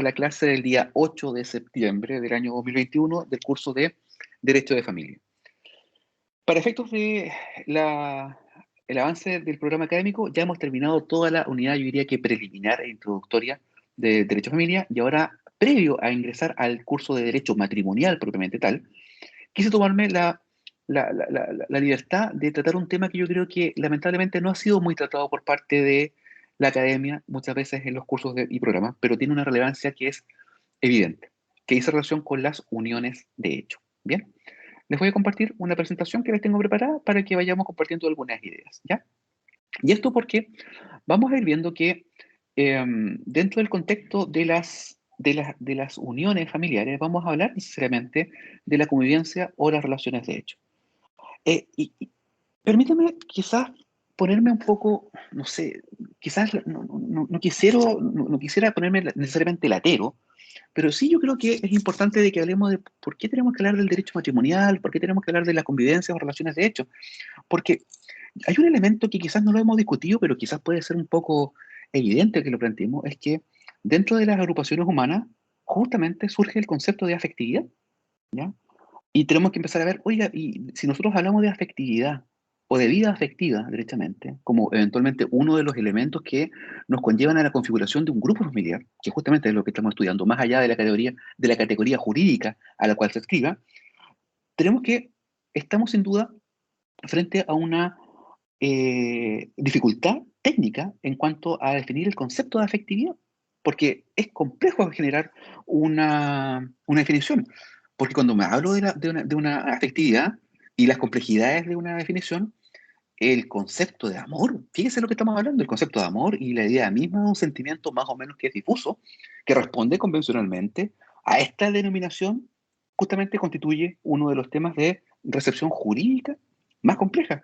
la clase del día 8 de septiembre del año 2021 del curso de Derecho de Familia. Para efectos de el avance del programa académico, ya hemos terminado toda la unidad, yo diría que preliminar e introductoria de Derecho de Familia, y ahora, previo a ingresar al curso de Derecho Matrimonial propiamente tal, quise tomarme la libertad de tratar un tema que yo creo que lamentablemente no ha sido muy tratado por parte de la academia, muchas veces en los cursos y programas, pero tiene una relevancia que es evidente, que dice relación con las uniones de hecho. Bien, les voy a compartir una presentación que les tengo preparada para que vayamos compartiendo algunas ideas, ¿ya? Y esto porque vamos a ir viendo que dentro del contexto de las uniones familiares vamos a hablar necesariamente de la convivencia o las relaciones de hecho. Y permítame quizás ponerme un poco, no sé, quizás no quisiera ponerme necesariamente latero, pero sí yo creo que es importante de que hablemos de por qué tenemos que hablar del derecho matrimonial, por qué tenemos que hablar de la convivencia o relaciones de hecho. Porque hay un elemento que quizás no lo hemos discutido, pero quizás puede ser un poco evidente que lo planteemos, es que dentro de las agrupaciones humanas justamente surge el concepto de afectividad, ¿ya? Y tenemos que empezar a ver, oiga, y si nosotros hablamos de afectividad o de vida afectiva, derechamente, como eventualmente uno de los elementos que nos conllevan a la configuración de un grupo familiar, que justamente es lo que estamos estudiando, más allá de la categoría jurídica a la cual se escriba, tenemos que, estamos sin duda frente a una dificultad técnica en cuanto a definir el concepto de afectividad, porque es complejo generar una definición, porque cuando me hablo de una afectividad y las complejidades de una definición, el concepto de amor, fíjese lo que estamos hablando, el concepto de amor y la idea misma de un sentimiento más o menos que es difuso, que responde convencionalmente a esta denominación, justamente constituye uno de los temas de recepción jurídica más compleja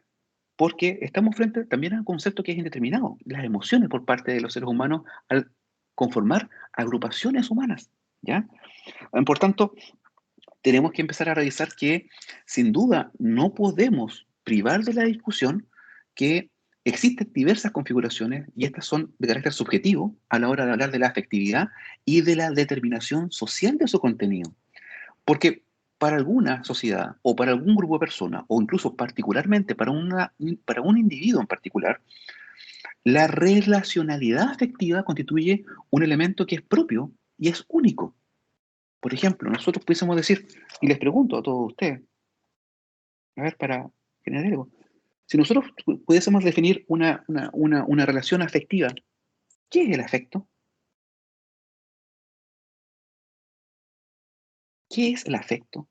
porque estamos frente también a un concepto que es indeterminado, las emociones por parte de los seres humanos al conformar agrupaciones humanas, ¿ya? Por tanto, tenemos que empezar a revisar que, sin duda, no podemos privar de la discusión que existen diversas configuraciones y estas son de carácter subjetivo a la hora de hablar de la afectividad y de la determinación social de su contenido. Porque para alguna sociedad o para algún grupo de personas, o incluso particularmente para un individuo en particular, la relacionalidad afectiva constituye un elemento que es propio y es único. Por ejemplo, nosotros pudiésemos decir, y les pregunto a todos ustedes, a ver, para generar algo, si nosotros pudiésemos definir una relación afectiva, ¿qué es el afecto? ¿Qué es el afecto?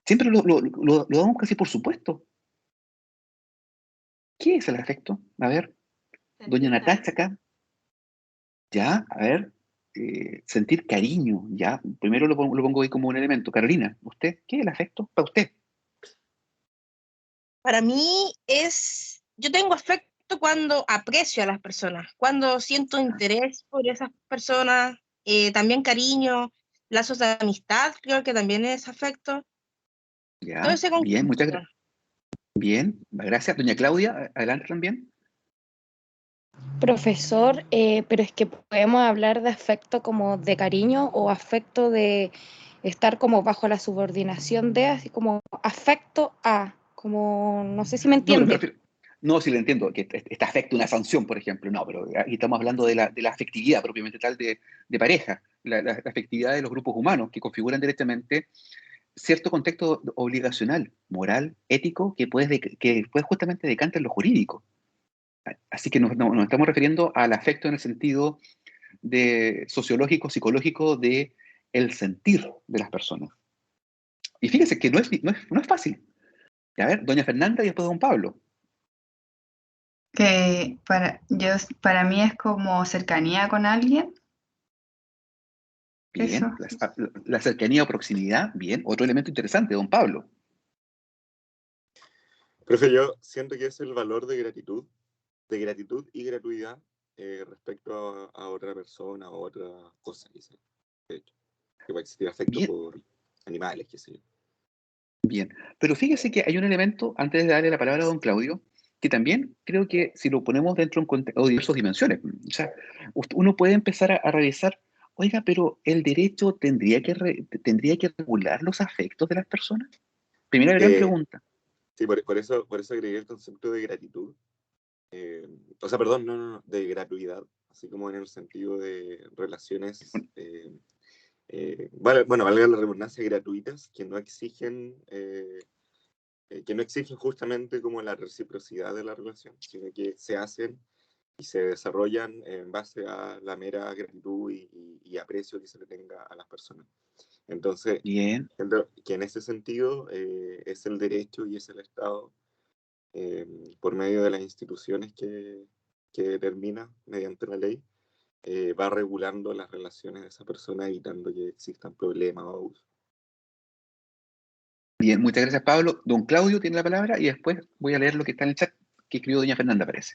Siempre lo damos casi por supuesto. ¿Qué es el afecto? A ver, doña Sentir Natacha cariño. acá, ya, a ver, sentir cariño, ya, primero lo pongo ahí como un elemento. Carolina, ¿usted qué es el afecto para usted? Para mí yo tengo afecto cuando aprecio a las personas, cuando siento interés por esas personas, también cariño, lazos de amistad, creo que también es afecto. Todo Ya, ese bien, muchas conjunto. gracias. Bien, gracias. Doña Claudia, adelante también. Profesor, pero es que podemos hablar de afecto como de cariño o afecto de estar como bajo la subordinación de, así como afecto a, como, no sé si me No, pero me entiende. refiero, no, sí le entiendo, que este afecto, una sanción, por ejemplo, no, pero aquí estamos hablando de la afectividad propiamente tal de pareja, la afectividad de los grupos humanos que configuran directamente cierto contexto obligacional, moral, ético, que después justamente decanta en lo jurídico. Así que nos estamos refiriendo al afecto en el sentido de sociológico, psicológico, de el sentir de las personas. Y fíjese que no es fácil. A ver, doña Fernanda y después don Pablo. Que para mí es como cercanía con alguien, eso. Bien, la cercanía o proximidad, bien. Otro elemento interesante, don Pablo. Profe, yo siento que es el valor de gratitud y gratuidad respecto a otra persona o otra cosa, quizás. De hecho, que puede existir afecto Bien, por animales, qué sé yo. bien. Pero fíjese que hay un elemento, antes de darle la palabra a don Claudio, que también creo que si lo ponemos dentro de diversas dimensiones, o sea, uno puede empezar a revisar Oiga, pero el derecho tendría que regular los afectos de las personas. Primera gran Eh, pregunta. sí, por eso agregué el concepto de gratitud. O sea, perdón, no, de gratuidad, así como en el sentido de relaciones, bueno, valga la redundancia, gratuitas, que no exigen justamente como la reciprocidad de la relación, sino que se hacen y se desarrollan en base a la mera gratitud y aprecio que se le tenga a las personas. Entonces, Bien, entiendo que en ese sentido es el derecho y es el Estado, por medio de las instituciones que determina mediante la ley, va regulando las relaciones de esa persona, evitando que existan problemas o abusos. bien, muchas gracias, Pablo. Don Claudio tiene la palabra y después voy a leer lo que está en el chat que escribió doña Fernanda, parece.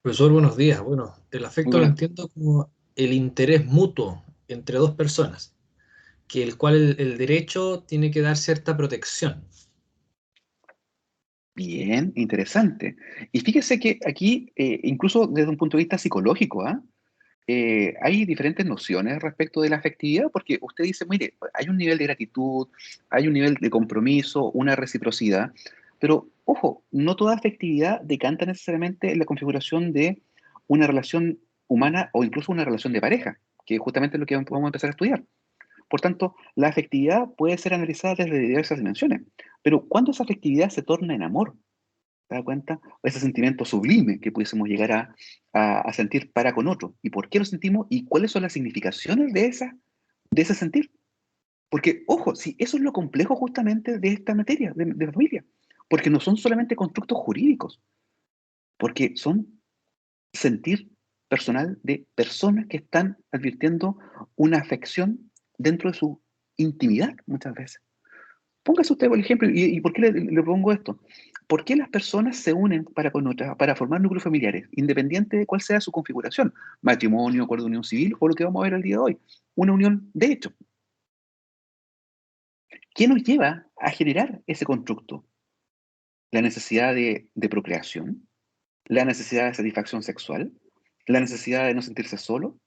Profesor, buenos días. Bueno, el Muy afecto lo buenas. entiendo como el interés mutuo entre dos personas, que el cual el derecho tiene que dar cierta protección. Bien, interesante. Y fíjese que aquí, incluso desde un punto de vista psicológico, hay diferentes nociones respecto de la afectividad, porque usted dice, mire, hay un nivel de gratitud, hay un nivel de compromiso, una reciprocidad, pero ojo, no toda afectividad decanta necesariamente en la configuración de una relación humana o incluso una relación de pareja, que es justamente lo que vamos a empezar a estudiar. Por tanto, la afectividad puede ser analizada desde diversas dimensiones, pero cuando esa afectividad se torna en amor, ¿te das cuenta? Ese sentimiento sublime que pudiésemos llegar a sentir para con otro. ¿Y por qué lo sentimos? ¿Y cuáles son las significaciones de ese sentir? Porque, ojo, sí, eso es lo complejo justamente de esta materia, de familia. Porque no son solamente constructos jurídicos, porque son sentir personal de personas que están advirtiendo una afección dentro de su intimidad muchas veces. Póngase usted, por ejemplo, ¿y por qué le pongo esto? ¿Por qué las personas se unen para con otras, para formar núcleos familiares, independiente de cuál sea su configuración? Matrimonio, acuerdo de unión civil o lo que vamos a ver el día de hoy, una unión de hecho. ¿Qué nos lleva a generar ese constructo? La necesidad de procreación, la necesidad de satisfacción sexual, la necesidad de no sentirse solo,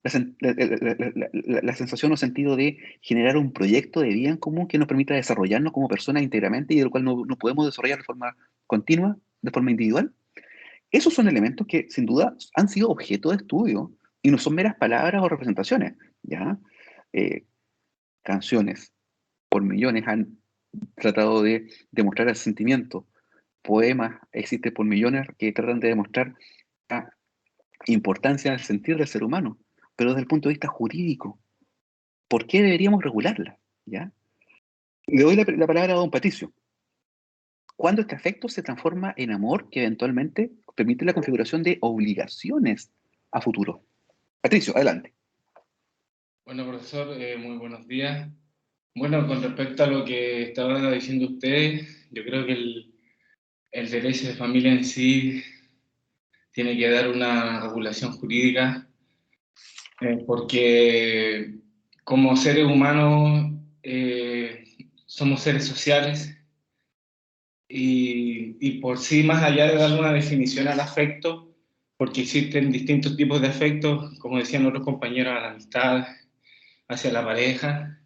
la sensación o sentido de generar un proyecto de vida en común que nos permita desarrollarnos como personas íntegramente y del cual no podemos desarrollar de forma continua, de forma individual. Esos son elementos que sin duda han sido objeto de estudio y no son meras palabras o representaciones. ¿Ya? Canciones por millones han tratado de demostrar el sentimiento. Poemas existen por millones que tratan de demostrar la importancia del sentir del ser humano, pero desde el punto de vista jurídico. ¿Por qué deberíamos regularla? ¿Ya? Le doy la palabra a don Patricio. ¿Cuándo este afecto se transforma en amor que eventualmente permite la configuración de obligaciones a futuro? Patricio, adelante. Bueno, profesor, muy buenos días. Bueno, con respecto a lo que estaba diciendo usted, yo creo que el derecho de familia en sí tiene que dar una regulación jurídica, porque como seres humanos somos seres sociales y por sí, más allá de dar una definición al afecto, porque existen distintos tipos de afectos, como decían otros compañeros, a la amistad, hacia la pareja,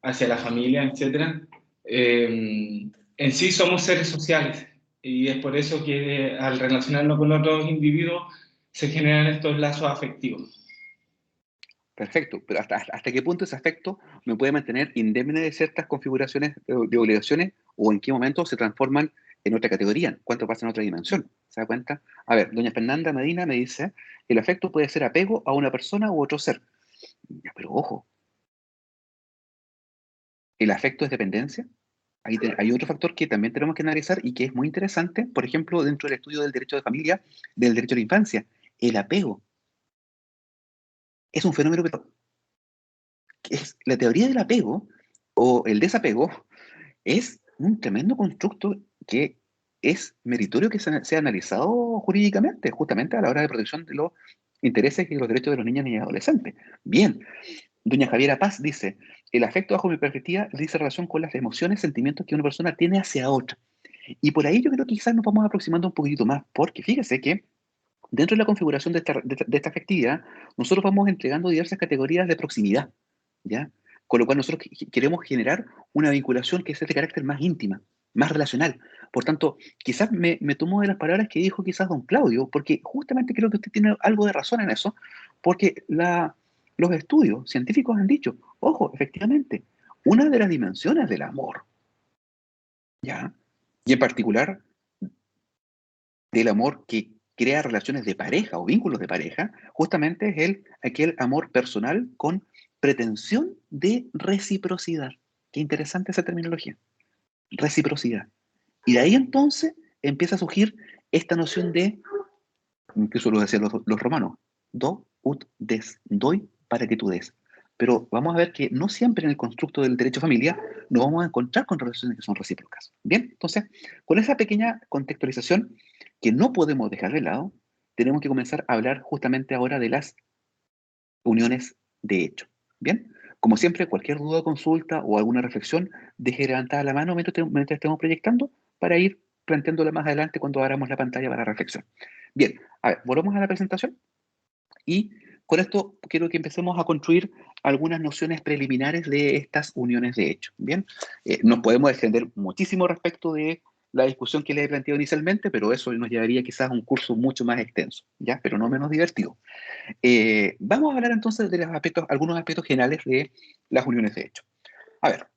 hacia la familia, etc. En sí somos seres sociales y es por eso que al relacionarnos con otros individuos se generan estos lazos afectivos. Perfecto, pero ¿hasta qué punto ese afecto me puede mantener indemne de ciertas configuraciones de obligaciones o en qué momento se transforman en otra categoría? ¿Cuánto pasa en otra dimensión? ¿Se da cuenta? A ver, doña Fernanda Medina me dice, el afecto puede ser apego a una persona u otro ser. Ya, pero ojo, ¿el afecto es dependencia? Hay otro factor que también tenemos que analizar y que es muy interesante, por ejemplo, dentro del estudio del derecho de familia, del derecho a la infancia. El apego es un fenómeno que es la teoría del apego o el desapego es un tremendo constructo que es meritorio que sea analizado jurídicamente, justamente a la hora de protección de los intereses y los derechos de los niños y adolescentes. Bien, doña Javiera Paz dice, el afecto bajo mi perspectiva dice relación con las emociones, sentimientos que una persona tiene hacia otra. Y por ahí yo creo que quizás nos vamos aproximando un poquitito más, porque fíjese que dentro de la configuración de esta afectividad, nosotros vamos entregando diversas categorías de proximidad, ¿ya? Con lo cual nosotros queremos generar una vinculación que sea de carácter más íntima, más relacional. Por tanto, quizás me tomo de las palabras que dijo quizás don Claudio, porque justamente creo que usted tiene algo de razón en eso, porque los estudios científicos han dicho, ojo, efectivamente, una de las dimensiones del amor, ¿ya? Y en particular del amor que crea relaciones de pareja o vínculos de pareja, justamente es aquel amor personal con pretensión de reciprocidad. Qué interesante esa terminología. Reciprocidad. Y de ahí entonces empieza a surgir esta noción de, incluso lo decían los romanos, do ut des, doy para que tú des. Pero vamos a ver que no siempre en el constructo del derecho a familia nos vamos a encontrar con relaciones que son recíprocas. Bien, entonces, con esa pequeña contextualización que no podemos dejar de lado, tenemos que comenzar a hablar justamente ahora de las uniones de hecho. Bien, como siempre, cualquier duda, consulta o alguna reflexión, deje levantada la mano mientras estemos proyectando para ir planteándola más adelante cuando abramos la pantalla para reflexión. Bien, a ver, volvamos a la presentación y con esto quiero que empecemos a construir algunas nociones preliminares de estas uniones de hecho. Bien, nos podemos extender muchísimo respecto de la discusión que les he planteado inicialmente, pero eso nos llevaría quizás a un curso mucho más extenso, ¿ya? Pero no menos divertido. Vamos a hablar entonces de los algunos aspectos generales de las uniones de hecho. A ver,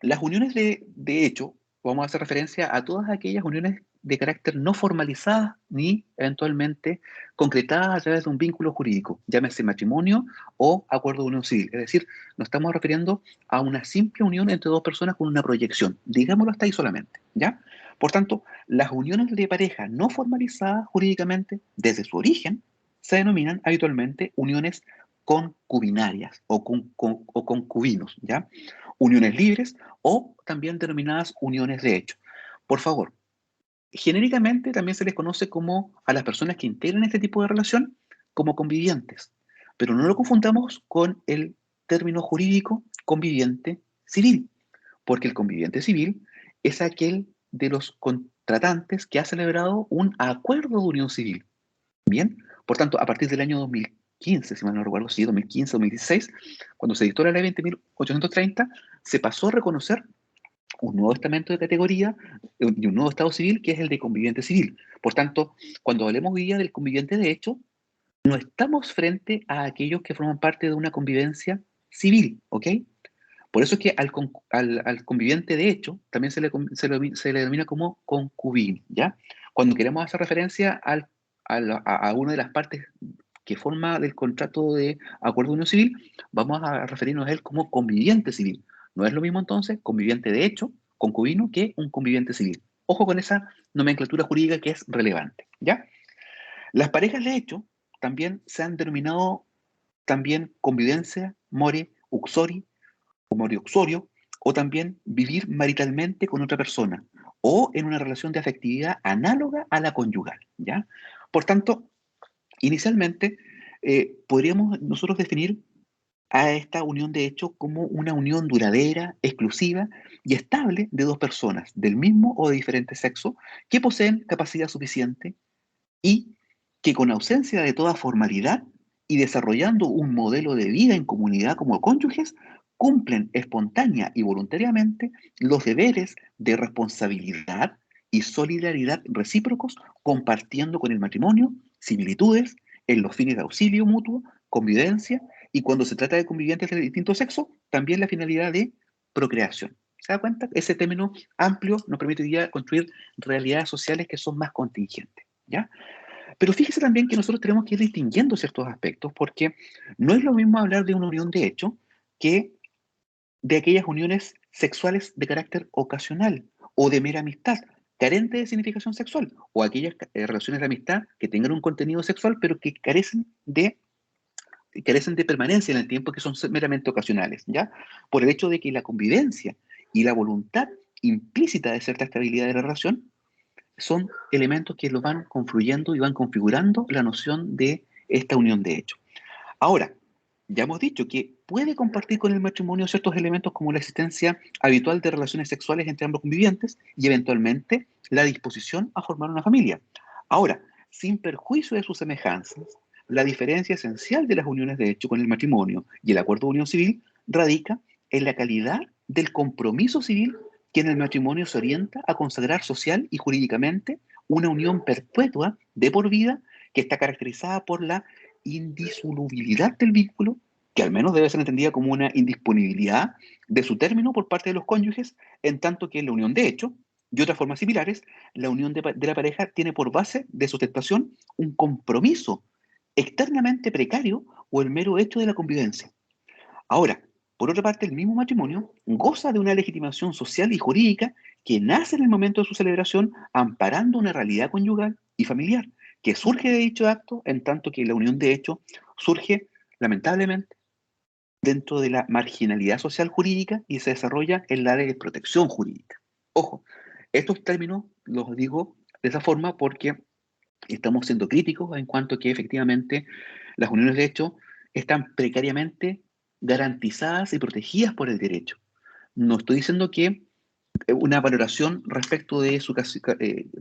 las uniones de hecho, vamos a hacer referencia a todas aquellas uniones de carácter no formalizadas ni eventualmente concretadas a través de un vínculo jurídico, llámese matrimonio o acuerdo de unión civil. Es decir, nos estamos refiriendo a una simple unión entre dos personas con una proyección, digámoslo hasta ahí solamente, ¿ya? Por tanto, las uniones de pareja no formalizadas jurídicamente, desde su origen, se denominan habitualmente uniones concubinarias o concubinos, ¿ya? Uniones libres o también denominadas uniones de hecho. Por favor, genéricamente también se les conoce como a las personas que integran este tipo de relación como convivientes, pero no lo confundamos con el término jurídico conviviente civil, porque el conviviente civil es aquel de los contratantes que ha celebrado un acuerdo de unión civil. Bien, por tanto, a partir del año 2015, si mal no recuerdo, sí, 2015-2016, cuando se dictó la ley 20.830, se pasó a reconocer un nuevo estamento de categoría y un nuevo estado civil que es el de conviviente civil. Por tanto, cuando hablemos hoy día del conviviente de hecho, no estamos frente a aquellos que forman parte de una convivencia civil, ¿ok? Por eso es que al conviviente de hecho también se le denomina como concubino, ¿ya? Cuando queremos hacer referencia a una de las partes que forma del contrato de acuerdo de unión civil, vamos a referirnos a él como conviviente civil. No es lo mismo entonces conviviente de hecho, concubino, que un conviviente civil. Ojo con esa nomenclatura jurídica que es relevante, ¿ya? Las parejas de hecho también se han denominado también convivencia, more, uxori, o more uxorio, o también vivir maritalmente con otra persona, o en una relación de afectividad análoga a la conyugal, ¿ya? Por tanto, inicialmente, podríamos nosotros definir a esta unión de hecho como una unión duradera, exclusiva y estable de dos personas del mismo o de diferente sexo que poseen capacidad suficiente y que con ausencia de toda formalidad y desarrollando un modelo de vida en comunidad como cónyuges, cumplen espontánea y voluntariamente los deberes de responsabilidad y solidaridad recíprocos, compartiendo con el matrimonio similitudes en los fines de auxilio mutuo, convivencia y cuando se trata de convivientes de distinto sexo, también la finalidad de procreación. ¿Se da cuenta? Ese término amplio nos permite hoy día construir realidades sociales que son más contingentes, ¿ya? Pero fíjese también que nosotros tenemos que ir distinguiendo ciertos aspectos, porque no es lo mismo hablar de una unión de hecho que de aquellas uniones sexuales de carácter ocasional o de mera amistad, carente de significación sexual, o aquellas relaciones de amistad que tengan un contenido sexual, pero que carecen de permanencia en el tiempo, que son meramente ocasionales, ¿ya? Por el hecho de que la convivencia y la voluntad implícita de cierta estabilidad de la relación son elementos que lo van confluyendo y van configurando la noción de esta unión de hecho. Ahora, ya hemos dicho que puede compartir con el matrimonio ciertos elementos como la existencia habitual de relaciones sexuales entre ambos convivientes y eventualmente la disposición a formar una familia. Ahora, sin perjuicio de sus semejanzas, la diferencia esencial de las uniones de hecho con el matrimonio y el acuerdo de unión civil radica en la calidad del compromiso civil que en el matrimonio se orienta a consagrar social y jurídicamente una unión perpetua de por vida que está caracterizada por la indisolubilidad del vínculo, que al menos debe ser entendida como una indisponibilidad de su término por parte de los cónyuges, en tanto que en la unión de hecho y otras formas similares, la unión de la pareja tiene por base de sustentación un compromiso externamente precario o el mero hecho de la convivencia. Ahora, por otra parte, el mismo matrimonio goza de una legitimación social y jurídica que nace en el momento de su celebración amparando una realidad conyugal y familiar que surge de dicho acto, en tanto que la unión de hecho surge, lamentablemente, dentro de la marginalidad social jurídica y se desarrolla en la de protección jurídica. Ojo, estos términos los digo de esa forma porque estamos siendo críticos en cuanto a que efectivamente las uniones de hecho están precariamente garantizadas y protegidas por el derecho. No estoy diciendo que una valoración respecto de su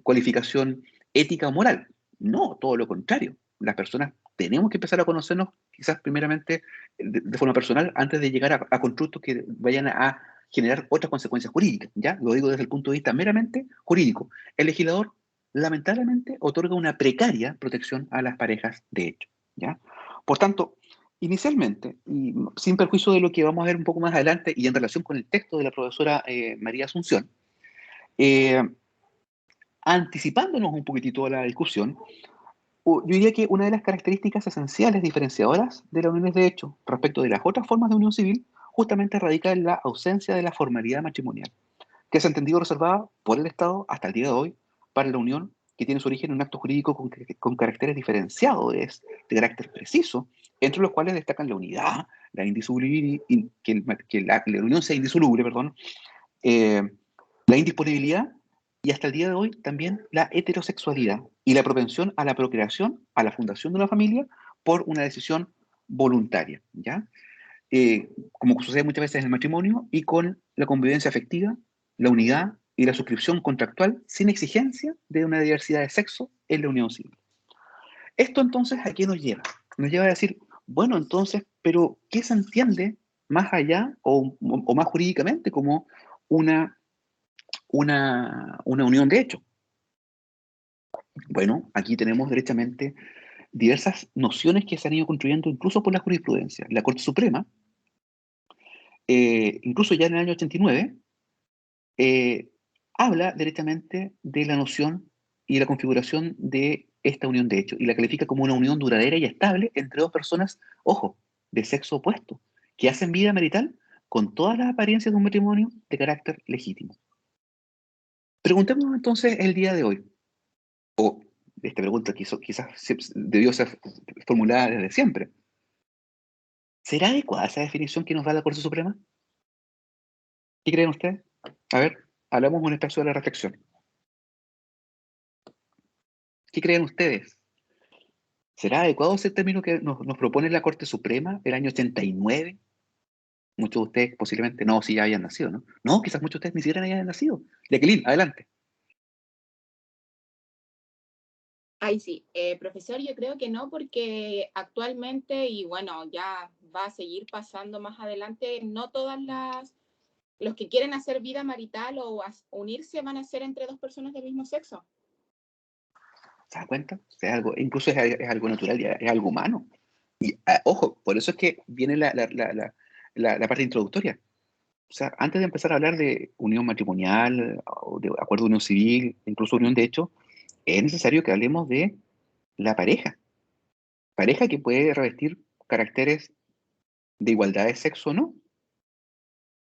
cualificación ética o moral. No, todo lo contrario. Las personas tenemos que empezar a conocernos quizás primeramente de forma personal antes de llegar a constructos que vayan a generar otras consecuencias jurídicas. ¿Ya? Lo digo desde el punto de vista meramente jurídico. El legislador lamentablemente otorga una precaria protección a las parejas de hecho. ¿Ya? Por tanto, inicialmente, y sin perjuicio de lo que vamos a ver un poco más adelante y en relación con el texto de la profesora María Asunción, anticipándonos un poquitito a la discusión, yo diría que una de las características esenciales diferenciadoras de las uniones de hecho respecto de las otras formas de unión civil justamente radica en la ausencia de la formalidad matrimonial, que se ha entendido reservada por el Estado hasta el día de hoy para la unión que tiene su origen en un acto jurídico con caracteres diferenciados, de carácter preciso, entre los cuales destacan la unidad, la indisolubilidad, que la unión sea indisoluble, perdón, la indisponibilidad y hasta el día de hoy también la heterosexualidad y la propensión a la procreación, a la fundación de una familia por una decisión voluntaria, ¿ya? Como sucede muchas veces en el matrimonio y con la convivencia afectiva, la unidad y la suscripción contractual sin exigencia de una diversidad de sexo en la unión civil. Esto entonces, ¿a qué nos lleva? Nos lleva a decir, bueno, entonces, pero ¿qué se entiende más allá o más jurídicamente como una unión de hecho? Bueno, aquí tenemos derechamente diversas nociones que se han ido construyendo incluso por la jurisprudencia. La Corte Suprema, incluso ya en el año 89, habla directamente de la noción y la configuración de esta unión de hecho y la califica como una unión duradera y estable entre dos personas, ojo, de sexo opuesto, que hacen vida marital con todas las apariencias de un matrimonio de carácter legítimo. Preguntemos entonces el día de hoy, o esta pregunta quizás debió ser formulada desde siempre. ¿Será adecuada esa definición que nos da la Corte Suprema? ¿Qué creen ustedes? A ver, hablamos un espacio de la reflexión. ¿Qué creen ustedes? ¿Será adecuado ese término que nos propone la Corte Suprema el año 89? Muchos de ustedes posiblemente no, si ya hayan nacido, ¿no? No, quizás muchos de ustedes ni siquiera hayan nacido. Jacqueline, adelante. Ay, sí, profesor, yo creo que no, porque actualmente, y bueno, ya va a seguir pasando más adelante, no todas los que quieren hacer vida marital o unirse van a ser entre dos personas del mismo sexo. ¿Se da cuenta? O sea, incluso es algo natural, es algo humano. Y ojo, por eso es que viene la parte introductoria. O sea, antes de empezar a hablar de unión matrimonial, o de acuerdo de unión civil, incluso unión de hecho, es necesario que hablemos de la pareja. Pareja que puede revestir caracteres de igualdad de sexo o no,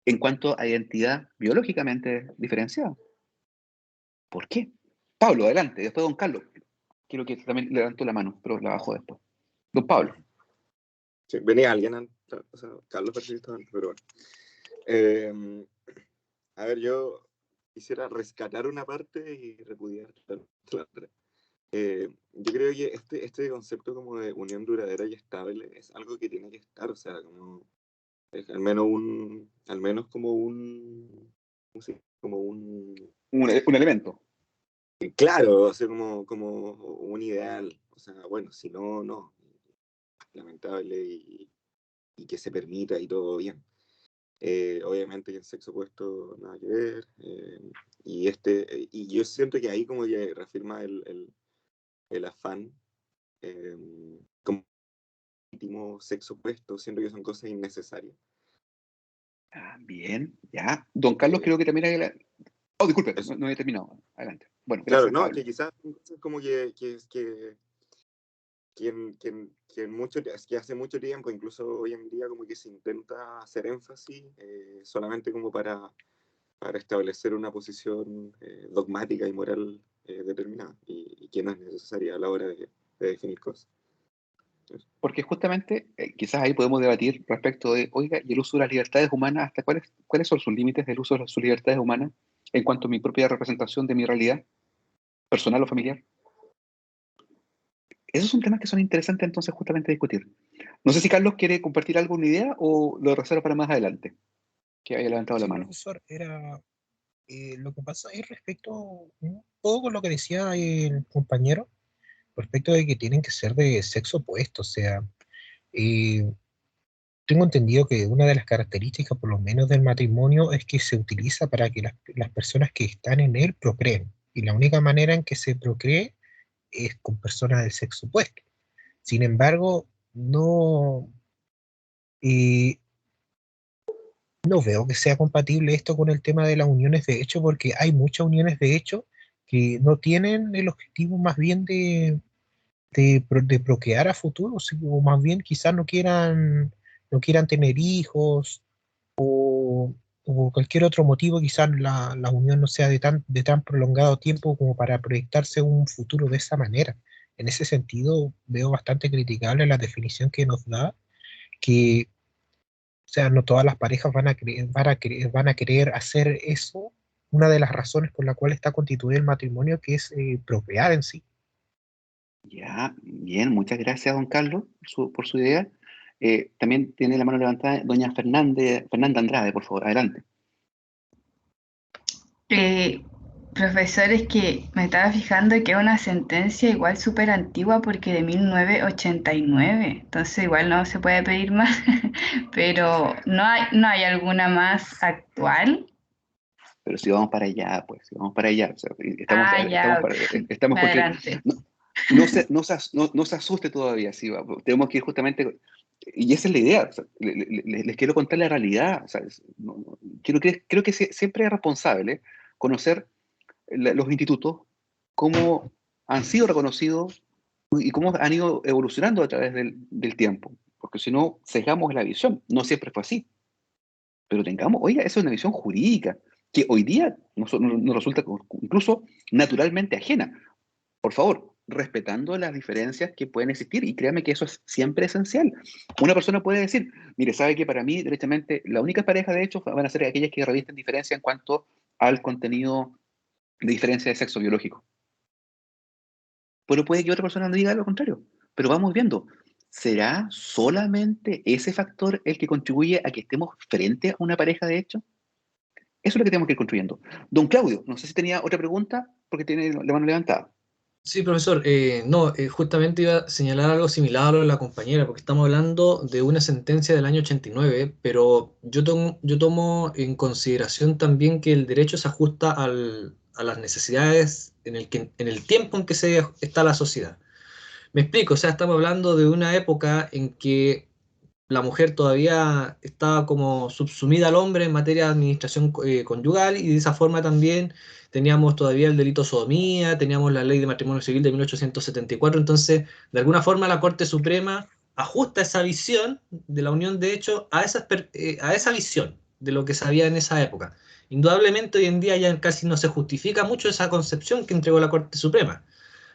en cuanto a identidad biológicamente diferenciada. ¿Por qué? Pablo, adelante, después don Carlos. Quiero que también levantó la mano, pero la bajo después. Don Pablo. Sí, venía alguien antes, o sea, Carlos participa antes, pero bueno. A ver, yo quisiera rescatar una parte y repudiar la otra. Yo creo que este concepto como de unión duradera y estable es algo que tiene que estar, o sea, como al menos como un, ¿cómo se dice? Como un Un elemento. Claro, o sea, como un ideal. O sea, bueno, si no, no. Lamentable y que se permita y todo bien. Obviamente que el sexo opuesto nada que ver. Y yo siento que ahí como que reafirma el afán como íntimo, sexo opuesto, siento que son cosas innecesarias. Ah, bien, ya. Don Carlos creo que también hay... Oh, disculpe, Eso. no he terminado. Adelante. Bueno, Claro, gracias, no, Pablo. que quizás son cosas como que hace mucho tiempo, incluso hoy en día, como que se intenta hacer énfasis solamente como para establecer una posición dogmática y moral determinada, y que no es necesaria a la hora de definir cosas. Porque justamente, quizás ahí podemos debatir respecto de, oiga, y el uso de las libertades humanas, ¿hasta cuáles son sus límites del uso de sus libertades humanas en cuanto a mi propia representación de mi realidad, personal o familiar? Esos son temas que son interesantes entonces justamente discutir. No sé si Carlos quiere compartir algo, una idea, o lo reservo para más adelante, que haya levantado la Sí, mano. profesor, lo que pasa es respecto un poco con lo que decía el compañero, respecto de que tienen que ser de sexo opuesto. O sea, eh, tengo entendido que una de las características, por lo menos del matrimonio, es que se utiliza para que las personas que están en él procreen. Y la única manera en que se procree es con personas del sexo opuesto. Sin embargo, no, eh, no veo que sea compatible esto con el tema de las uniones de hecho, porque hay muchas uniones de hecho que no tienen el objetivo más bien de procrear a futuro, o más bien quizás no quieran tener hijos, o por cualquier otro motivo, quizás la unión no sea de tan prolongado tiempo como para proyectarse un futuro de esa manera. En ese sentido, veo bastante criticable la definición que nos da, que, o sea, no todas las parejas van a querer hacer eso. Una de las razones por la cual está constituido el matrimonio, que es procrear en sí. Ya, bien, muchas gracias, don Carlos, por su idea. También tiene la mano levantada doña Fernanda Andrade, por favor, adelante. Profesor, es que me estaba fijando que es una sentencia igual súper antigua porque de 1989, entonces igual no se puede pedir más, pero ¿no hay alguna más actual? Pero si vamos para allá, pues, si vamos para allá. O sea, Ya, estamos me construyendo. adelanté. No se asuste todavía, sí, tenemos que ir justamente, y esa es la idea. O sea, les quiero contar la realidad. O sea, creo que siempre es responsable conocer los institutos, cómo han sido reconocidos y cómo han ido evolucionando a través del tiempo. Porque si no, sesgamos la visión. No siempre fue así. Pero tengamos, oiga, esa es una visión jurídica que hoy día nos resulta incluso naturalmente ajena. Por favor, respetando las diferencias que pueden existir, y créame que eso es siempre esencial. Una persona puede decir, mire, sabe que para mí, directamente, la única pareja de hecho van a ser aquellas que revisten diferencia en cuanto al contenido de diferencia de sexo biológico. Pero puede que otra persona no diga lo contrario. Pero vamos viendo, ¿será solamente ese factor el que contribuye a que estemos frente a una pareja de hecho? Eso es lo que tenemos que ir construyendo. Don Claudio, no sé si tenía otra pregunta, porque tiene la mano levantada. Sí, profesor, no, justamente iba a señalar algo similar a lo de la compañera, porque estamos hablando de una sentencia del año 89, pero yo tomo en consideración también que el derecho se ajusta a las necesidades en el tiempo en que está la sociedad. Me explico, o sea, estamos hablando de una época en que la mujer todavía estaba como subsumida al hombre en materia de administración conyugal, y de esa forma también teníamos todavía el delito de sodomía, teníamos la ley de matrimonio civil de 1874. Entonces, de alguna forma la Corte Suprema ajusta esa visión de la unión de hecho a esa visión de lo que se había en esa época. Indudablemente hoy en día ya casi no se justifica mucho esa concepción que entregó la Corte Suprema.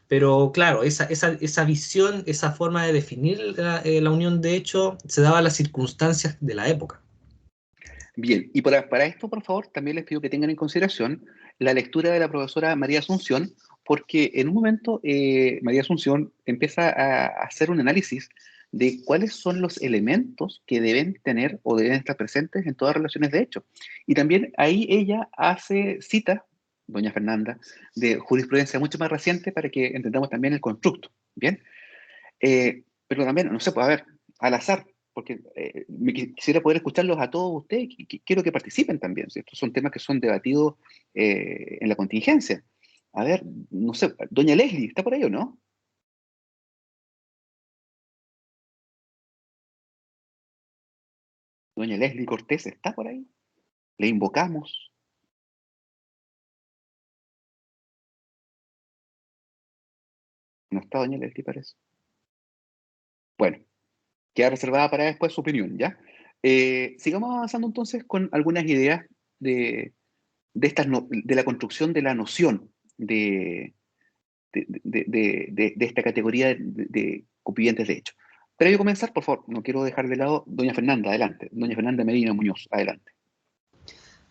Pero claro, esa visión, esa forma de definir la unión de hecho, se daba a las circunstancias de la época. Bien, y para esto, por favor, también les pido que tengan en consideración la lectura de la profesora María Asunción, porque en un momento María Asunción empieza a hacer un análisis de cuáles son los elementos que deben tener o deben estar presentes en todas relaciones de hecho. Y también ahí ella hace cita doña Fernanda, de jurisprudencia mucho más reciente para que entendamos también el constructo, ¿bien? Pero también, no sé, pues a ver, al azar, porque quisiera poder escucharlos a todos ustedes, quiero que participen también, ¿sí? Estos son temas que son debatidos en la contingencia. A ver, no sé, doña Leslie, ¿está por ahí o no? Doña Leslie Cortés, ¿está por ahí? Le invocamos. No está doña Leslie, parece. Bueno, queda reservada para después su opinión, ¿ya? Sigamos avanzando entonces con algunas ideas de la construcción de la noción de esta categoría de convivientes de hecho. Previo a comenzar, por favor, no quiero dejar de lado doña Fernanda, adelante. Doña Fernanda Medina Muñoz, adelante.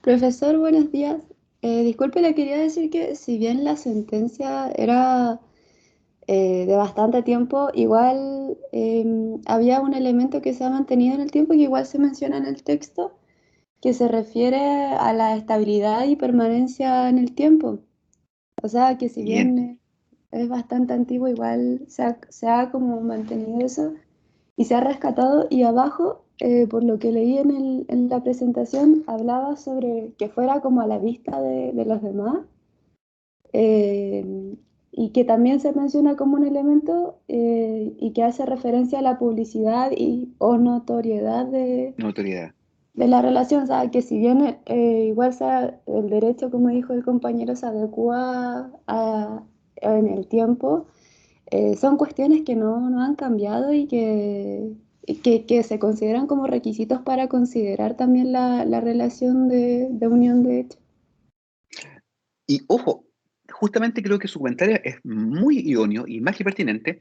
Profesor, buenos días. Disculpe, le quería decir que si bien la sentencia era de bastante tiempo, igual había un elemento que se ha mantenido en el tiempo que igual se menciona en el texto, que se refiere a la estabilidad y permanencia en el tiempo. O sea, que si Bien. bien es bastante antiguo, igual se ha como mantenido eso y se ha rescatado. Y abajo, por lo que leí en la presentación, hablaba sobre que fuera como a la vista de los demás, eh, y que también se menciona como un elemento y que hace referencia a la publicidad o notoriedad Notoriedad. de la relación. O sea, que si bien igual sea el derecho, como dijo el compañero, se adecua en el tiempo, son cuestiones que no han cambiado y que se consideran como requisitos para considerar también la relación de unión de hecho. Y ojo, justamente creo que su comentario es muy idóneo y más que pertinente,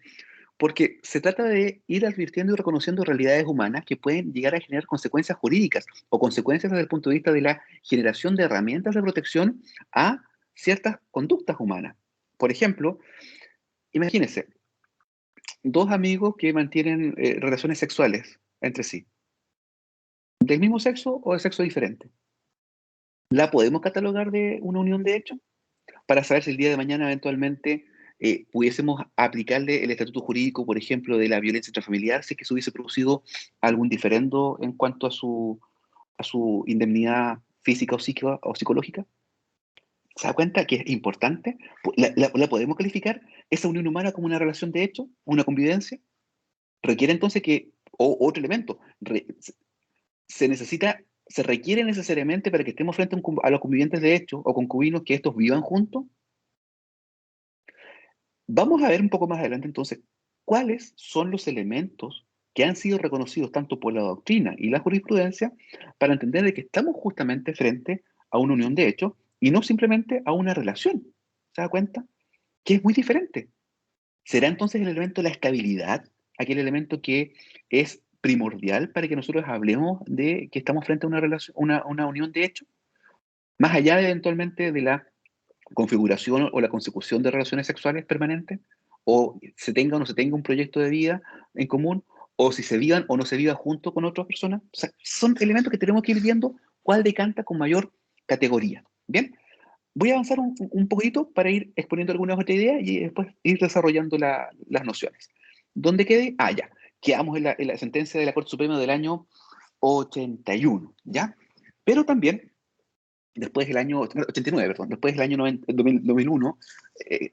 porque se trata de ir advirtiendo y reconociendo realidades humanas que pueden llegar a generar consecuencias jurídicas o consecuencias desde el punto de vista de la generación de herramientas de protección a ciertas conductas humanas. Por ejemplo, imagínense, dos amigos que mantienen relaciones sexuales entre sí, del mismo sexo o de sexo diferente. ¿La podemos catalogar de una unión de hecho? Para saber si el día de mañana eventualmente pudiésemos aplicarle el estatuto jurídico, por ejemplo, de la violencia intrafamiliar, si es que se hubiese producido algún diferendo en cuanto a su indemnidad física o psíquica o psicológica. ¿Se da cuenta que es importante? ¿La podemos calificar esa unión humana como una relación de hecho, una convivencia? Requiere entonces que, o otro elemento, se requiere necesariamente para que estemos frente a los convivientes de hecho o concubinos que estos vivan juntos. Vamos a ver un poco más adelante entonces cuáles son los elementos que han sido reconocidos tanto por la doctrina y la jurisprudencia para entender de que estamos justamente frente a una unión de hecho y no simplemente a una relación. ¿Se da cuenta? Que es muy diferente. ¿Será entonces el elemento de la estabilidad aquel elemento que es primordial para que nosotros hablemos de que estamos frente a una relación, una unión de hecho? Más allá de, eventualmente de la configuración o la consecución de relaciones sexuales permanentes, o se tenga o no se tenga un proyecto de vida en común, o si se vivan o no se viva junto con otras personas. O sea, son elementos que tenemos que ir viendo cuál decanta con mayor categoría. Bien, voy a avanzar un poquito para ir exponiendo algunas otras ideas y después ir desarrollando las nociones. ¿Dónde quedé? Ah, ya. Quedamos en la sentencia de la Corte Suprema del año 81, ¿ya? Pero también después del año 89, perdón, después del año 2001,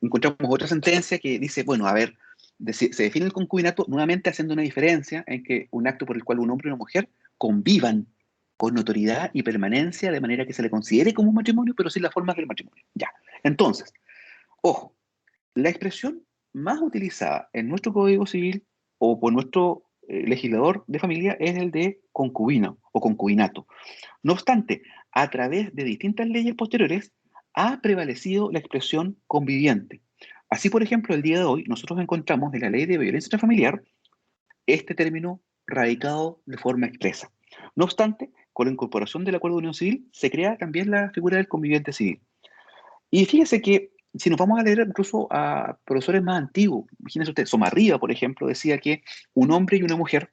encontramos otra sentencia que dice, bueno, a ver, se define el concubinato nuevamente haciendo una diferencia en que un acto por el cual un hombre y una mujer convivan con notoriedad y permanencia de manera que se le considere como un matrimonio, pero sin las formas del matrimonio. Ya. Entonces, ojo, la expresión más utilizada en nuestro Código Civil o por nuestro legislador de familia es el de concubino o concubinato. No obstante, a través de distintas leyes posteriores ha prevalecido la expresión conviviente. Así, por ejemplo, el día de hoy nosotros encontramos en la ley de violencia intrafamiliar este término radicado de forma expresa. No obstante, con la incorporación del acuerdo de unión civil se crea también la figura del conviviente civil. Y fíjese que si nos vamos a leer incluso a profesores más antiguos, imagínense usted, Somarriba, por ejemplo, decía que un hombre y una mujer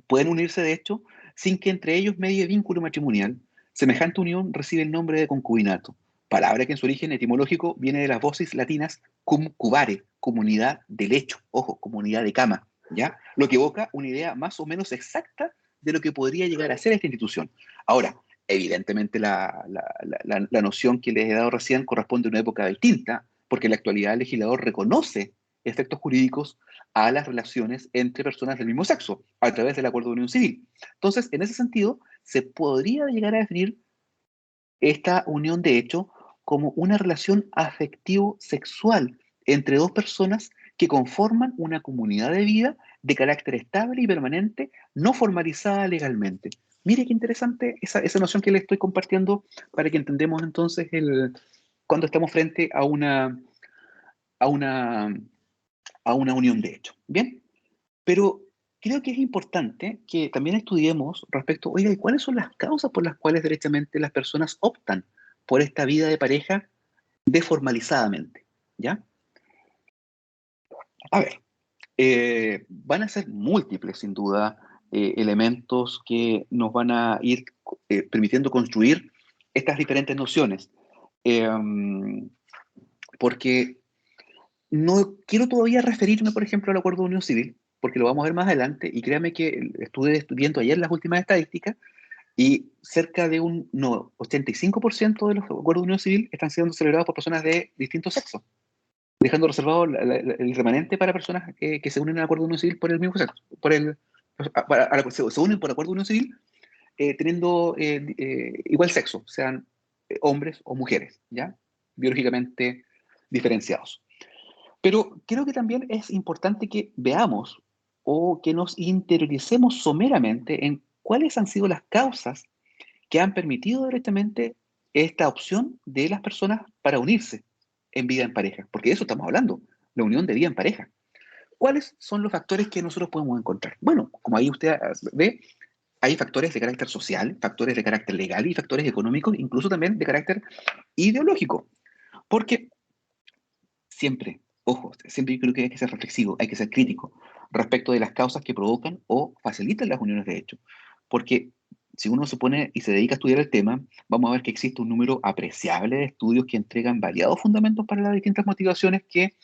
pueden unirse de hecho sin que entre ellos medie vínculo matrimonial. Semejante unión recibe el nombre de concubinato. palabra que en su origen etimológico viene de las voces latinas cum cubare, comunidad de lecho, ojo, comunidad de cama, ¿ya? Lo que evoca una idea más o menos exacta de lo que podría llegar a ser esta institución. Ahora, evidentemente la noción que les he dado recién corresponde a una época distinta, porque en la actualidad el legislador reconoce efectos jurídicos a las relaciones entre personas del mismo sexo, a través del acuerdo de unión civil. Entonces, en ese sentido, se podría llegar a definir esta unión de hecho como una relación afectivo-sexual entre dos personas que conforman una comunidad de vida de carácter estable y permanente, no formalizada legalmente. Mire qué interesante esa noción que le estoy compartiendo para que entendamos entonces cuando estamos frente a una unión de hecho. ¿Bien? Pero creo que es importante que también estudiemos respecto, oiga, ¿y cuáles son las causas por las cuales derechamente las personas optan por esta vida de pareja deformalizadamente? ¿Ya? A ver, van a ser múltiples, sin duda, elementos que nos van a ir permitiendo construir estas diferentes nociones. Porque no quiero todavía referirme, por ejemplo, al acuerdo de unión civil, porque lo vamos a ver más adelante, y créame que estuve viendo ayer las últimas estadísticas, y cerca de un 85% de los acuerdos de unión civil están siendo celebrados por personas de distintos sexos, dejando reservado el remanente para personas que se unen al acuerdo de unión civil por el mismo sexo, se unen por acuerdo de unión civil teniendo igual sexo, sean hombres o mujeres, ¿ya? Biológicamente diferenciados. Pero creo que también es importante que veamos o que nos interioricemos someramente en cuáles han sido las causas que han permitido directamente esta opción de las personas para unirse en vida en pareja, porque de eso estamos hablando, la unión de vida en pareja. ¿Cuáles son los factores que nosotros podemos encontrar? Bueno, como ahí usted ve, hay factores de carácter social, factores de carácter legal y factores económicos, incluso también de carácter ideológico, porque siempre, ojo, siempre yo creo que hay que ser reflexivo, hay que ser crítico respecto de las causas que provocan o facilitan las uniones de hecho. Porque si uno se pone y se dedica a estudiar el tema, vamos a ver que existe un número apreciable de estudios que entregan variados fundamentos para las distintas motivaciones que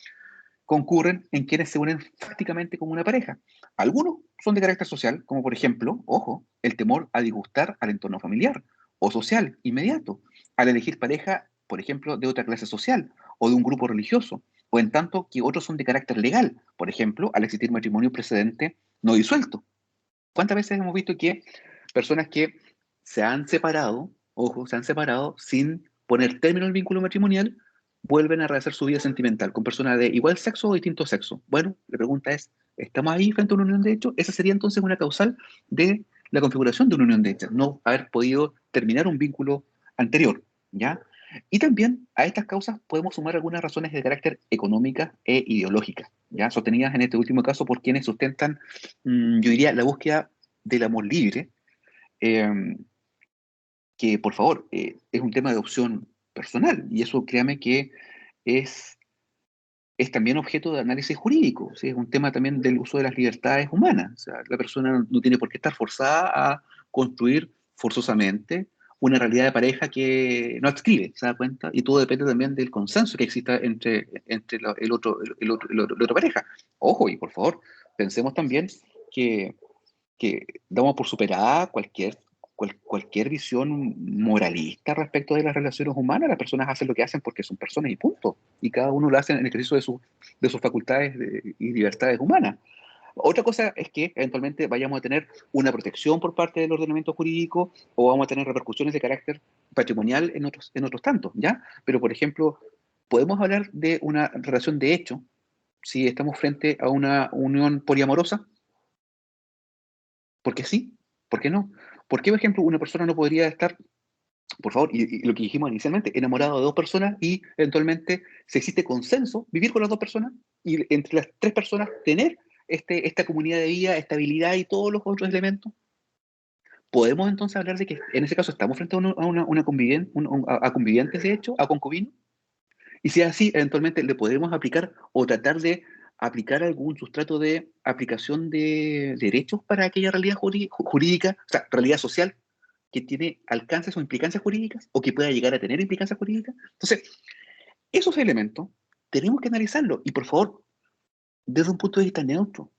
concurren en quienes se unen prácticamente como una pareja. Algunos son de carácter social, como por ejemplo, ojo, el temor a disgustar al entorno familiar o social inmediato, al elegir pareja, por ejemplo, de otra clase social o de un grupo religioso, o en tanto que otros son de carácter legal, por ejemplo, al existir matrimonio precedente no disuelto. ¿Cuántas veces hemos visto que personas que se han separado, ojo, se han separado sin poner término al vínculo matrimonial, vuelven a rehacer su vida sentimental con personas de igual sexo o distinto sexo? Bueno, la pregunta es, ¿estamos ahí frente a una unión de hecho? Esa sería entonces una causal de la configuración de una unión de hecho, no haber podido terminar un vínculo anterior, ¿ya? Y también a estas causas podemos sumar algunas razones de carácter económica e ideológica, ¿ya? Sostenidas en este último caso por quienes sustentan, yo diría, la búsqueda del amor libre, que por favor, es un tema de opción personal, y eso créame que es también objeto de análisis jurídico, ¿sí? Es un tema también del uso de las libertades humanas. O sea, la persona no tiene por qué estar forzada a construir forzosamente una realidad de pareja que no adscribe, ¿se da cuenta? Y todo depende también del consenso que exista entre el otro pareja. Ojo, y por favor, pensemos también que damos por superada cualquier visión moralista respecto de las relaciones humanas. Las personas hacen lo que hacen porque son personas y punto. Y cada uno lo hace en el ejercicio de sus facultades y libertades humanas. Otra cosa es que eventualmente vayamos a tener una protección por parte del ordenamiento jurídico o vamos a tener repercusiones de carácter patrimonial en otros tantos, ¿ya? Pero, por ejemplo, podemos hablar de una relación de hecho si estamos frente a una unión poliamorosa. ¿Por qué sí? ¿Por qué no? ¿Por qué, por ejemplo, una persona no podría estar, por favor, y lo que dijimos inicialmente, enamorado de dos personas y eventualmente, si existe consenso, vivir con las dos personas y entre las tres personas tener esta comunidad de vida, estabilidad y todos los otros elementos? ¿Podemos entonces hablar de que en ese caso estamos frente a a convivientes de hecho, a concubinos? Y si es así, eventualmente le podemos aplicar o tratar de aplicar algún sustrato de aplicación de derechos para aquella realidad jurídica, o sea, realidad social que tiene alcances o implicancias jurídicas, o que pueda llegar a tener implicancias jurídicas. Entonces, esos elementos tenemos que analizarlos, y por favor, desde un punto de vista neutro.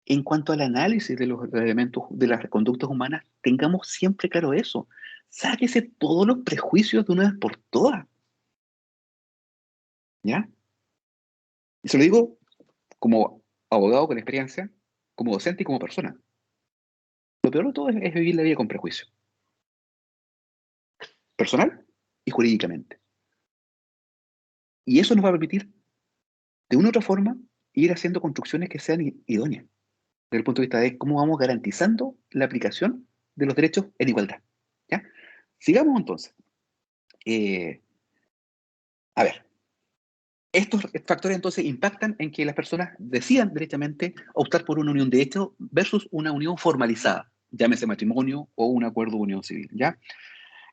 En cuanto al análisis de los elementos de las conductas humanas, tengamos siempre claro eso. Sáquese todos los prejuicios de una vez por todas. ¿Ya? Y se lo digo como abogado con experiencia, como docente y como persona. Lo peor de todo es vivir la vida con prejuicio. Personal y jurídicamente. Y eso nos va a permitir, de una u otra forma, ir haciendo construcciones que sean idóneas, desde el punto de vista de cómo vamos garantizando la aplicación de los derechos en igualdad. ¿Ya? Sigamos entonces. A ver, estos factores entonces impactan en que las personas decidan directamente optar por una unión de hecho versus una unión formalizada, llámese matrimonio o un acuerdo de unión civil, ¿ya?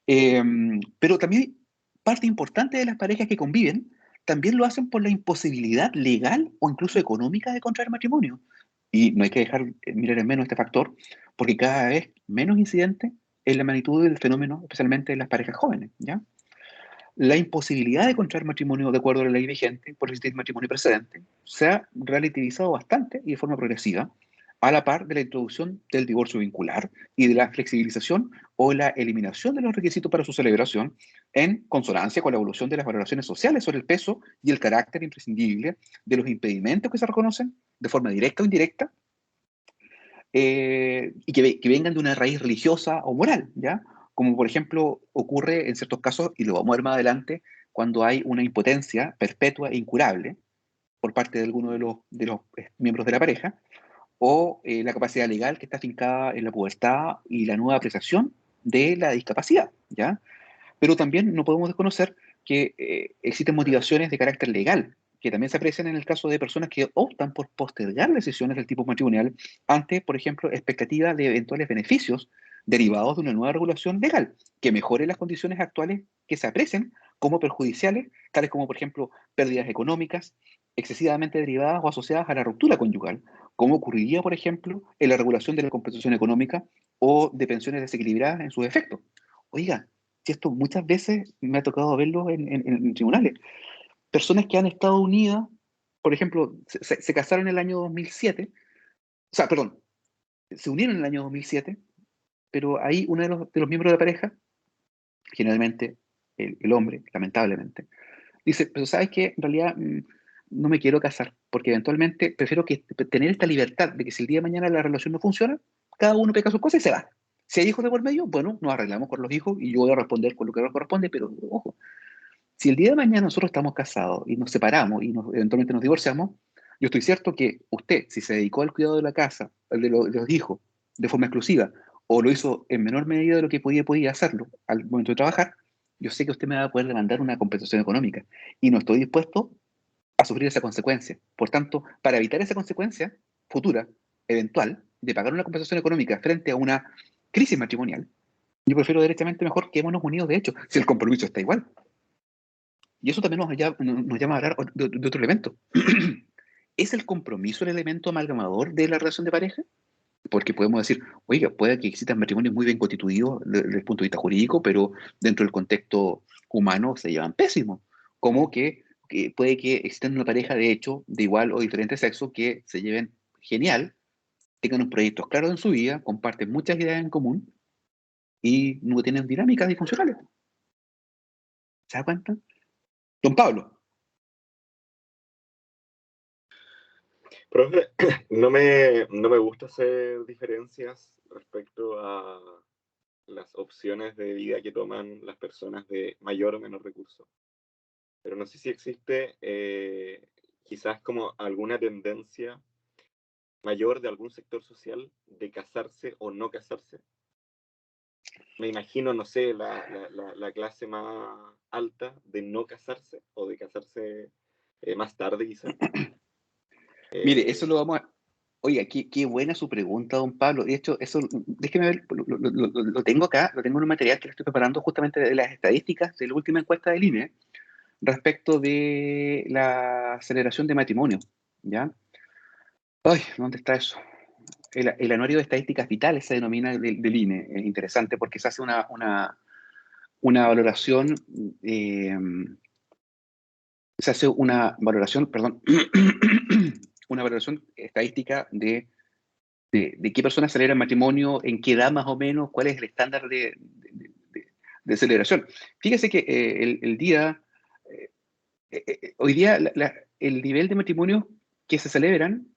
Pero también parte importante de las parejas que conviven también lo hacen por la imposibilidad legal o incluso económica de contraer matrimonio. Y no hay que dejar mirar en menos este factor, porque cada vez menos incidente en la magnitud del fenómeno, especialmente en las parejas jóvenes, ¿ya? La imposibilidad de contraer matrimonio de acuerdo a la ley vigente por existir matrimonio precedente se ha relativizado bastante y de forma progresiva, a la par de la introducción del divorcio vincular y de la flexibilización o la eliminación de los requisitos para su celebración, en consonancia con la evolución de las valoraciones sociales sobre el peso y el carácter imprescindible de los impedimentos que se reconocen de forma directa o indirecta, y que vengan de una raíz religiosa o moral, ¿ya? Como por ejemplo ocurre en ciertos casos, y lo vamos a ver más adelante, cuando hay una impotencia perpetua e incurable por parte de alguno de los miembros de la pareja, o la capacidad legal que está afincada en la pubertad y la nueva apreciación de la discapacidad, ¿ya? Pero también no podemos desconocer que existen motivaciones de carácter legal, que también se aprecian en el caso de personas que optan por postergar decisiones del tipo matrimonial ante, por ejemplo, expectativas de eventuales beneficios derivados de una nueva regulación legal, que mejore las condiciones actuales que se aprecian como perjudiciales, tales como, por ejemplo, pérdidas económicas excesivamente derivadas o asociadas a la ruptura conyugal, como ocurriría, por ejemplo, en la regulación de la compensación económica o de pensiones desequilibradas en sus efectos. Oiga, si esto muchas veces me ha tocado verlo en tribunales. Personas que han estado unidas, por ejemplo, se casaron en el año 2007, o sea, perdón, se unieron en el año 2007, pero ahí uno de los miembros de la pareja, generalmente el hombre, lamentablemente, dice, pero ¿sabes qué? En realidad no me quiero casar, porque eventualmente prefiero tener esta libertad de que si el día de mañana la relación no funciona, cada uno pega sus cosas y se va. Si hay hijos de por medio, bueno, nos arreglamos con los hijos y yo voy a responder con lo que corresponde, pero ojo, si el día de mañana nosotros estamos casados y nos separamos y eventualmente nos divorciamos, yo estoy cierto que usted, si se dedicó al cuidado de la casa, de los hijos, de forma exclusiva, o lo hizo en menor medida de lo que podía hacerlo al momento de trabajar, yo sé que usted me va a poder demandar una compensación económica y no estoy dispuesto a sufrir esa consecuencia. Por tanto, para evitar esa consecuencia futura, eventual, de pagar una compensación económica frente a una crisis matrimonial, yo prefiero directamente mejor quedémonos unidos de hecho, si el compromiso está igual. Y eso también nos llama a hablar de otro elemento. ¿Es el compromiso el elemento amalgamador de la relación de pareja? Porque podemos decir, oiga, puede que existan matrimonios muy bien constituidos desde el punto de vista jurídico, pero dentro del contexto humano se llevan pésimos. Como que puede que existan una pareja, de hecho, de igual o diferente sexo, que se lleven genial, tengan unos proyectos claros en su vida, comparten muchas ideas en común y no tienen dinámicas disfuncionales. ¿Se da cuenta? Don Pablo. Profe, no me gusta hacer diferencias respecto a las opciones de vida que toman las personas de mayor o menor recurso. Pero no sé si existe quizás como alguna tendencia mayor de algún sector social de casarse o no casarse. Me imagino, no sé, la clase más alta de no casarse o de casarse más tarde quizás. Mire, eso lo vamos a... Oiga, qué buena su pregunta, don Pablo. De hecho, eso, déjeme ver, lo tengo acá, lo tengo en un material que le estoy preparando justamente de las estadísticas de la última encuesta del INE respecto de la celebración de matrimonio, ¿ya? Ay, ¿dónde está eso? el anuario de estadísticas vitales se denomina del INE. Es interesante porque se hace una valoración, perdón, una valoración estadística de qué personas celebran matrimonio, en qué edad más o menos, cuál es el estándar de celebración. Fíjese que hoy día el nivel de matrimonios que se celebran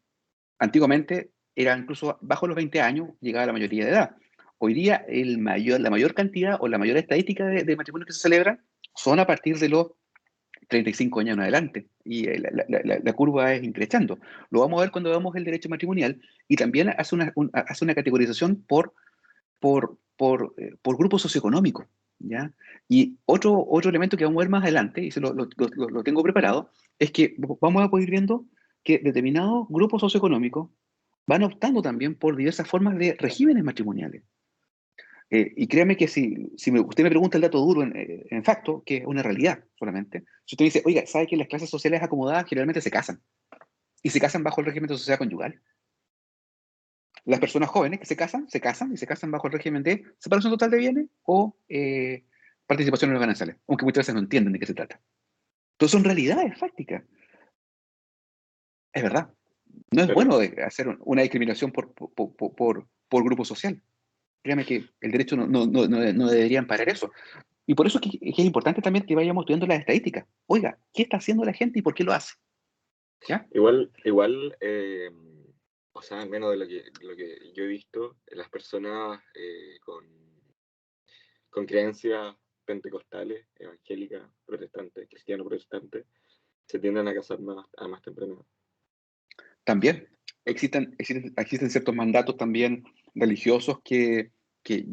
antiguamente era incluso bajo los 20 años, llegaba a la mayoría de edad. Hoy día la mayor cantidad o la mayor estadística de matrimonios que se celebran son a partir de los 35 años en adelante, y la curva es increciendo. Lo vamos a ver cuando veamos el derecho matrimonial, y también hace una categorización por grupo socioeconómico, ¿ya? Y otro elemento que vamos a ver más adelante, y lo tengo preparado, es que vamos a poder ir viendo que determinados grupos socioeconómicos van optando también por diversas formas de regímenes matrimoniales. Y créame que si usted me pregunta el dato duro en facto, que es una realidad solamente, si usted dice, oiga, ¿sabe que las clases sociales acomodadas generalmente se casan? Y se casan bajo el régimen de sociedad conyugal. Las personas jóvenes que se casan bajo el régimen de separación total de bienes o participación en los gananciales, aunque muchas veces no entienden de qué se trata. Entonces son realidades fácticas. Es verdad. No es bueno hacer una discriminación por grupo social. Créame que el derecho no debería amparar eso. Y por eso es importante también que vayamos estudiando las estadísticas. Oiga, ¿qué está haciendo la gente y por qué lo hace? ¿Ya? Igual, o sea, al menos de lo que yo he visto, las personas con creencias pentecostales, evangélicas, protestantes, cristiano-protestantes, se tienden a casar a más temprana edad. También existen ciertos mandatos también religiosos que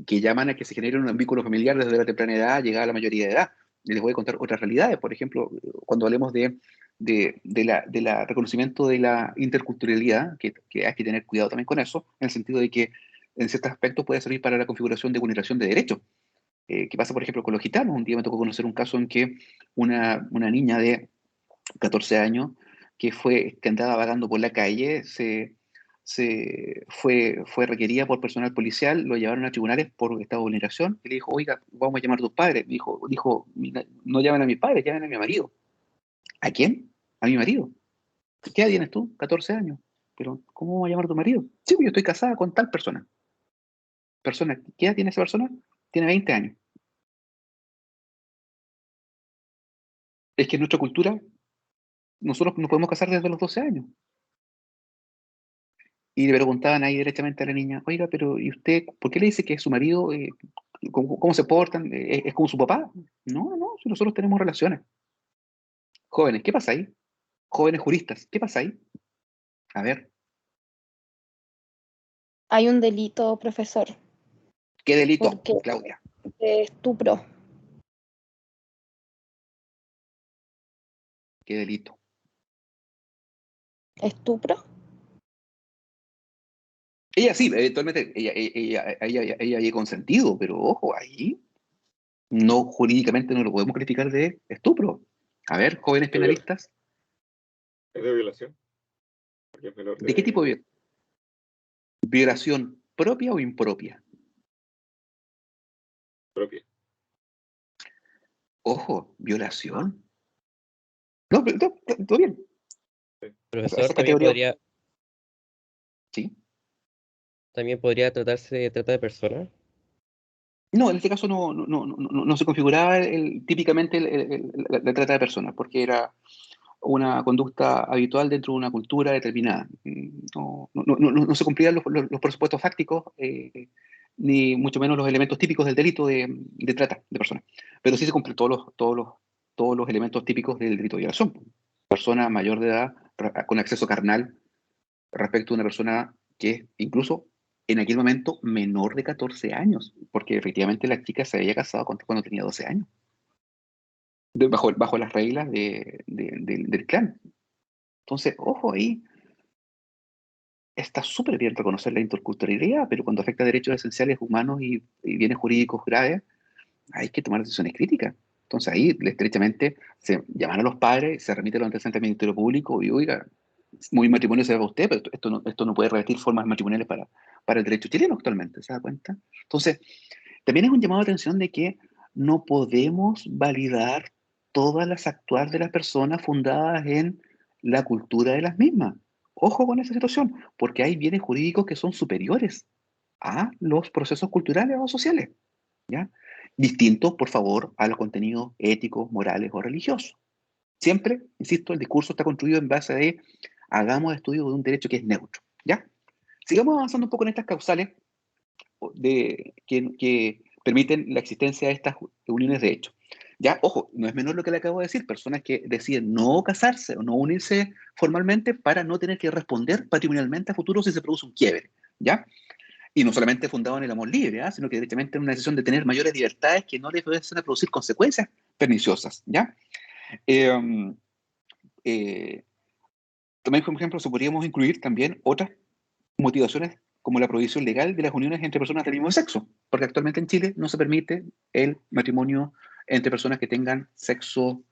llaman a que se genere un vínculo familiar desde la temprana edad, llegada a la mayoría de edad. Y les voy a contar otras realidades. Por ejemplo, cuando hablemos de la reconocimiento de la interculturalidad, que hay que tener cuidado también con eso, en el sentido de que en ciertos aspectos puede servir para la configuración de vulneración de derechos. ¿Qué pasa, por ejemplo, con los gitanos? Un día me tocó conocer un caso en que una niña de 14 años que andaba vagando por la calle, fue requerida por personal policial, lo llevaron a tribunales por estado de vulneración, y le dijo, oiga, vamos a llamar a tus padres. Dijo, no llamen a mis padres, llamen a mi marido. ¿A quién? A mi marido. ¿Qué edad tienes tú? 14 años. Pero, ¿cómo vamos a llamar a tu marido? Sí, pues yo estoy casada con tal persona. ¿Qué edad tiene esa persona? Tiene 20 años. Es que en nuestra cultura nosotros nos podemos casar desde los 12 años. Y le preguntaban ahí directamente a la niña, oiga, pero ¿y usted por qué le dice que es su marido? ¿Cómo se portan? ¿Es como su papá? No, si nosotros tenemos relaciones. Jóvenes, ¿qué pasa ahí? Jóvenes juristas, ¿qué pasa ahí? A ver. Hay un delito, profesor. ¿Qué delito, Claudia? De estupro. ¿Qué delito? ¿Estupro? Ella sí, eventualmente, ella había consentido, pero ojo, ahí no, jurídicamente no lo podemos criticar de estupro. A ver, jóvenes penalistas. ¿Es de violación? Porque es menor ¿De qué tipo de violación? ¿Propia o impropia? Propia. Ojo, violación. No, pero todo bien. Profesor, Esa también categoría. ¿Sí? ¿También podría tratarse de trata de personas? No, en este caso no se configuraba típicamente la trata de personas, porque era una conducta habitual dentro de una cultura determinada. No se cumplían los presupuestos fácticos, ni mucho menos los elementos típicos del delito de trata de personas. Pero sí se cumplen todos los elementos típicos del delito de violación. Persona mayor de edad con acceso carnal respecto a una persona que es incluso en aquel momento menor de 14 años, porque efectivamente la chica se había casado cuando tenía 12 años, bajo las reglas del clan. Entonces, ojo ahí, está súper bien reconocer la interculturalidad, pero cuando afecta a derechos esenciales humanos y bienes jurídicos graves, hay que tomar decisiones críticas. Entonces ahí, estrechamente, se llaman a los padres, se remite los antecedentes al Ministerio Público y, oiga, muy matrimonio se ve a usted, pero esto no puede revertir formas matrimoniales para el derecho chileno actualmente, ¿se da cuenta? Entonces, también es un llamado de atención de que no podemos validar todas las actuales de las personas fundadas en la cultura de las mismas. Ojo con esa situación, porque hay bienes jurídicos que son superiores a los procesos culturales o sociales, ¿ya? Distintos, por favor, a los contenidos éticos, morales o religiosos. Siempre, insisto, el discurso está construido en base de hagamos estudio de un derecho que es neutro, ¿ya? Sigamos avanzando un poco en estas causales que permiten la existencia de estas uniones de hecho. Ya, ojo, no es menor lo que le acabo de decir, personas que deciden no casarse o no unirse formalmente para no tener que responder patrimonialmente a futuro si se produce un quiebre, ¿ya? Y no solamente fundado en el amor libre, sino que directamente en una decisión de tener mayores libertades que no les pueden producir consecuencias perniciosas, ¿ya? También, por ejemplo, se podríamos incluir también otras motivaciones como la prohibición legal de las uniones entre personas del mismo sexo, porque actualmente en Chile no se permite el matrimonio entre personas que tengan sexo,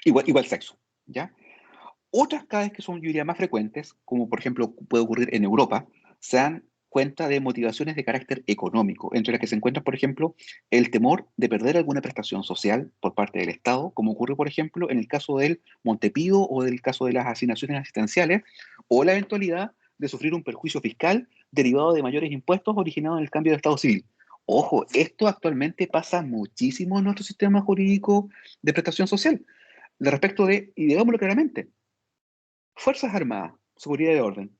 igual sexo, ¿ya? Otras cada vez que son, yo diría, más frecuentes, como por ejemplo puede ocurrir en Europa, se dan cuenta de motivaciones de carácter económico, entre las que se encuentran, por ejemplo, el temor de perder alguna prestación social por parte del Estado, como ocurre, por ejemplo, en el caso del Montepío o del caso de las asignaciones asistenciales, o la eventualidad de sufrir un perjuicio fiscal derivado de mayores impuestos originados en el cambio de Estado civil. Ojo, esto actualmente pasa muchísimo en nuestro sistema jurídico de prestación social. De respecto de, y digámoslo claramente, Fuerzas Armadas, seguridad y orden.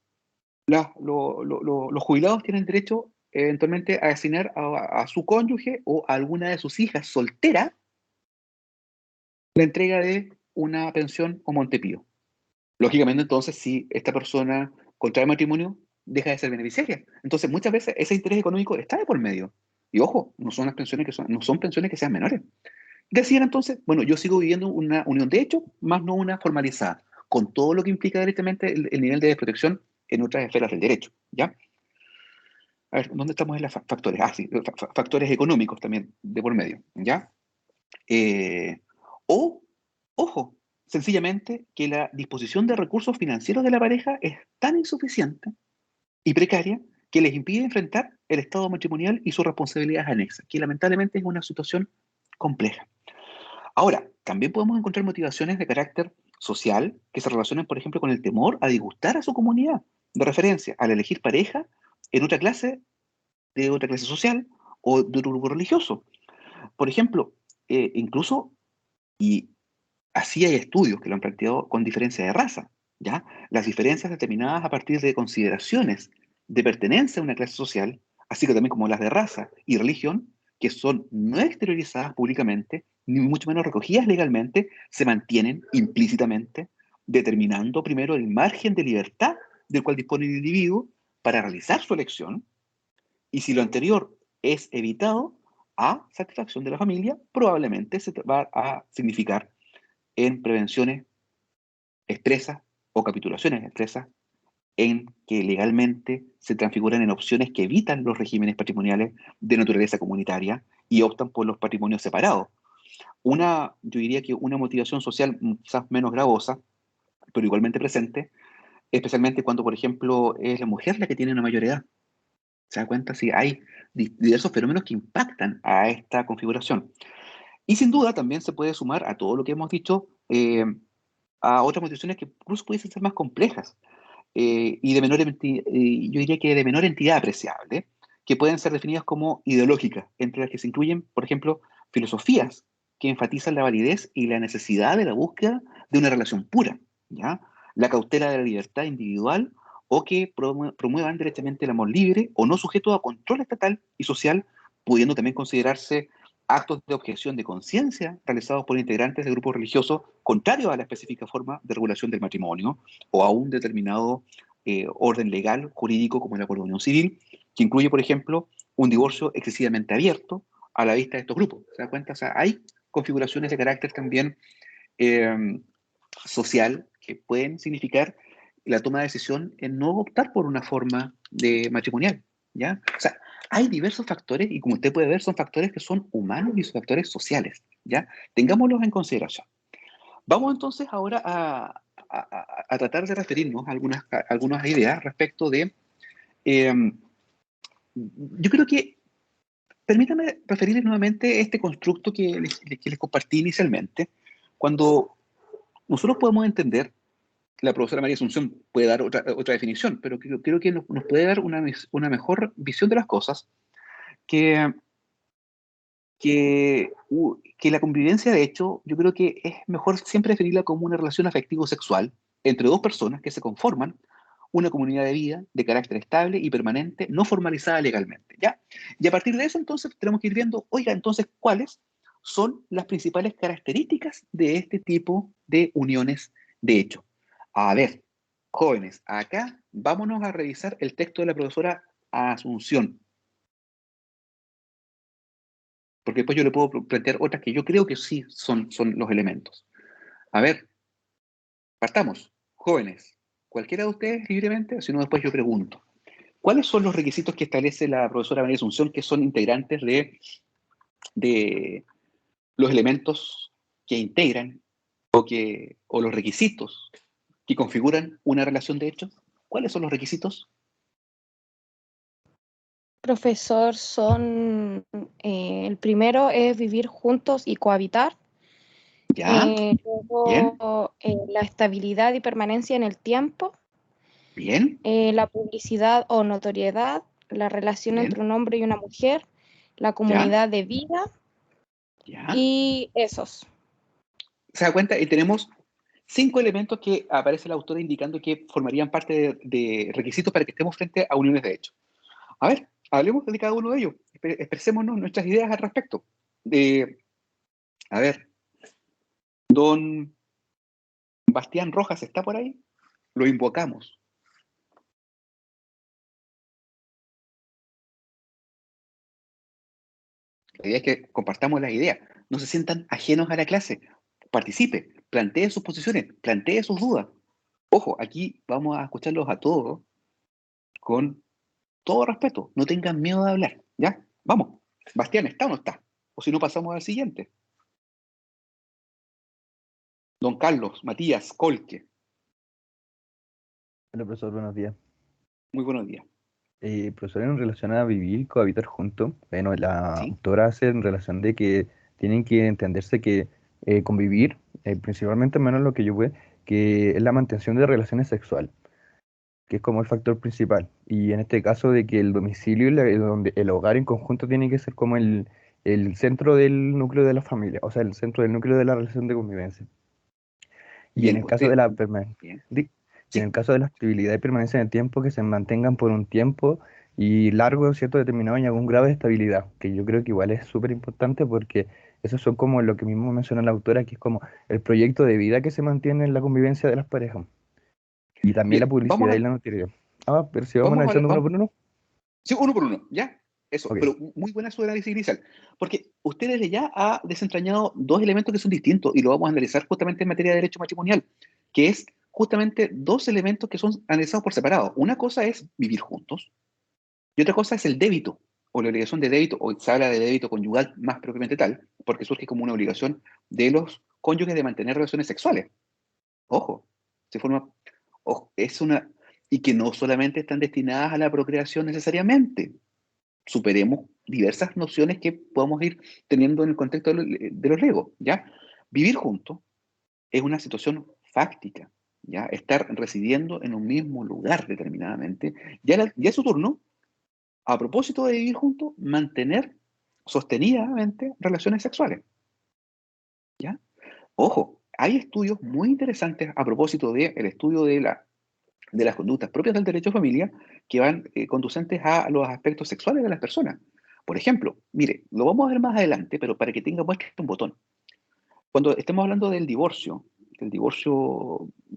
Los jubilados tienen derecho eventualmente a asignar a su cónyuge o a alguna de sus hijas solteras la entrega de una pensión o Montepío. Lógicamente, entonces, si esta persona contrae matrimonio, deja de ser beneficiaria. Entonces, muchas veces ese interés económico está de por medio. Y ojo, no son pensiones que sean menores. Decían entonces, bueno, yo sigo viviendo una unión de hecho, más no una formalizada, con todo lo que implica directamente el nivel de desprotección en otras esferas del derecho, ¿ya? A ver, ¿dónde estamos en los factores? Ah, sí, factores económicos también de por medio, ¿ya? Ojo, sencillamente que la disposición de recursos financieros de la pareja es tan insuficiente y precaria que les impide enfrentar el estado matrimonial y sus responsabilidades anexas, que lamentablemente es una situación compleja. Ahora, también podemos encontrar motivaciones de carácter social que se relacionan, por ejemplo, con el temor a disgustar a su comunidad de referencia al elegir pareja en otra clase, de otra clase social o de otro grupo religioso. Por ejemplo, incluso, y así hay estudios que lo han planteado con diferencia de raza, ¿ya? Las diferencias determinadas a partir de consideraciones de pertenencia a una clase social, así que también como las de raza y religión, que son no exteriorizadas públicamente, ni mucho menos recogidas legalmente, se mantienen implícitamente, determinando primero el margen de libertad del cual dispone el individuo para realizar su elección, y si lo anterior es evitado a satisfacción de la familia, probablemente se va a significar en prevenciones expresas o capitulaciones expresas en que legalmente se transfiguran en opciones que evitan los regímenes patrimoniales de naturaleza comunitaria y optan por los patrimonios separados. Yo diría que una motivación social quizás menos gravosa, pero igualmente presente, especialmente cuando, por ejemplo, es la mujer la que tiene una mayor edad. ¿Se da cuenta? Sí, hay diversos fenómenos que impactan a esta configuración. Y sin duda también se puede sumar a todo lo que hemos dicho a otras motivaciones que incluso pudiesen ser más complejas y de yo diría que de menor entidad apreciable, que pueden ser definidas como ideológicas, entre las que se incluyen, por ejemplo, filosofías que enfatizan la validez y la necesidad de la búsqueda de una relación pura, ¿ya? La cautela de la libertad individual o que promuevan directamente el amor libre o no sujeto a control estatal y social, pudiendo también considerarse actos de objeción de conciencia realizados por integrantes de grupos religiosos contrarios a la específica forma de regulación del matrimonio o a un determinado orden legal, jurídico, como el acuerdo de unión civil, que incluye, por ejemplo, un divorcio excesivamente abierto a la vista de estos grupos. ¿Se da cuenta? O sea, hay configuraciones de carácter también social que pueden significar la toma de decisión en no optar por una forma de matrimonial, ¿ya? O sea, hay diversos factores y como usted puede ver son factores que son humanos y son factores sociales, ¿ya? Tengámoslos en consideración. Vamos entonces ahora a tratar de referirnos a algunas ideas respecto de... yo creo que, permítame referirles nuevamente este constructo que les compartí inicialmente. Cuando nosotros podemos entender, la profesora María Asunción puede dar otra definición, pero creo que nos puede dar una mejor visión de las cosas, que la convivencia, de hecho, yo creo que es mejor siempre definirla como una relación afectivo-sexual entre dos personas que se conforman una comunidad de vida de carácter estable y permanente, no formalizada legalmente, ¿ya? Y a partir de eso, entonces, tenemos que ir viendo, oiga, entonces, ¿cuáles son las principales características de este tipo de uniones de hecho? A ver, jóvenes, acá vámonos a revisar el texto de la profesora Asunción, porque después yo le puedo plantear otras que yo creo que sí son los elementos. A ver, partamos. Jóvenes, cualquiera de ustedes libremente, si no después yo pregunto. ¿Cuáles son los requisitos que establece la profesora María Asunción que son integrantes de los elementos que integran o los requisitos que configuran una relación de hecho? ¿Cuáles son los requisitos? Profesor, el primero es vivir juntos y cohabitar. ¿Ya? Bien. Luego, la estabilidad y permanencia en el tiempo. Bien. La publicidad o notoriedad, la relación Bien. entre un hombre y una mujer, la comunidad de vida ¿Ya? y esos. ¿Se da cuenta? Y tenemos 5 elementos que aparece la autora indicando que formarían parte de requisitos para que estemos frente a uniones de hecho. A ver, hablemos de cada uno de ellos. Expresémonos nuestras ideas al respecto. A ver, don Bastián Rojas, ¿está por ahí? Lo invocamos. La idea es que compartamos las ideas. No se sientan ajenos a la clase. Participe, plantee sus posiciones, plantee sus dudas. Ojo, aquí vamos a escucharlos a todos con todo respeto. No tengan miedo de hablar. ¿Ya? Vamos. Bastián, ¿está o no está? O si no, pasamos al siguiente. Don Carlos, Matías, Colque. Hola, profesor, buenos días. Muy buenos días. Profesor, en relación a vivir y cohabitar juntos, bueno, la ¿Sí? autora hace en relación de que tienen que entenderse que convivir, principalmente, menos lo que yo veo, que es la mantención de relaciones sexuales, que es como el factor principal. Y en este caso de que el domicilio, donde el hogar en conjunto tiene que ser como el centro del núcleo de la familia, o sea, el centro del núcleo de la relación de convivencia. Y en Bien, el caso de bien. y en Sí. el caso de la estabilidad y permanencia en el tiempo, que se mantengan por un tiempo y largo, ¿cierto? Determinado en algún grado de estabilidad, que yo creo que igual es súper importante porque esos son como lo que mismo menciona la autora, que es como el proyecto de vida que se mantiene en la convivencia de las parejas. Y también la Bien, publicidad y la notoriedad. Ah, pero si vamos vamos a hablar, analizando uno por uno. sí, uno por uno, ¿ya? Eso, Ok. pero muy buena su análisis inicial, porque usted desde ya ha desentrañado dos elementos que son distintos y lo vamos a analizar justamente en materia de derecho matrimonial, que es justamente dos elementos que son analizados por separado. Una cosa es vivir juntos y otra cosa es el débito o la obligación de débito, o se habla de débito conyugal más propiamente tal, porque surge como una obligación de los cónyuges de mantener relaciones sexuales. Ojo, se forma, ojo, y que no solamente están destinadas a la procreación necesariamente. Superemos diversas nociones que podemos ir teniendo en el contexto de los legos, ¿ya? Vivir juntos es una situación fáctica, ¿ya? Estar residiendo en un mismo lugar determinadamente. Ya es su turno, a propósito de vivir juntos, mantener sostenidamente relaciones sexuales, ¿ya? Ojo, hay estudios muy interesantes a propósito del estudio de las conductas propias del derecho a familia que van conducentes a los aspectos sexuales de las personas. Por ejemplo, mire, lo vamos a ver más adelante, pero para que tenga puesto un botón. Cuando estemos hablando del divorcio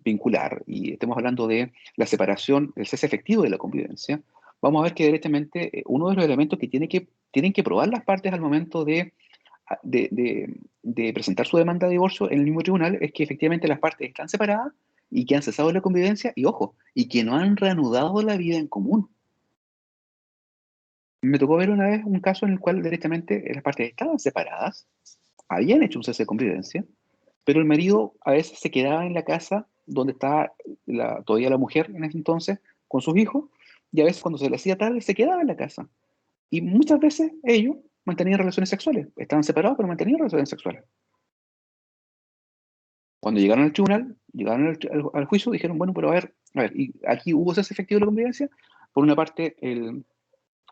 vincular, y estemos hablando de la separación, el cese efectivo de la convivencia, vamos a ver que directamente uno de los elementos que tienen que probar las partes al momento de presentar su demanda de divorcio en el mismo tribunal es que efectivamente las partes están separadas y que han cesado la convivencia y, ojo, y que no han reanudado la vida en común. Me tocó ver una vez un caso en el cual directamente las partes estaban separadas, habían hecho un cese de convivencia, pero el marido a veces se quedaba en la casa donde estaba todavía la mujer en ese entonces con sus hijos, y a veces cuando se le hacía tarde se quedaba en la casa. Y muchas veces ellos mantenían relaciones sexuales. Estaban separados, pero mantenían relaciones sexuales. Cuando llegaron al tribunal, llegaron al juicio, dijeron, bueno, pero a ver, y aquí hubo cese efectivo de la convivencia. Por una parte,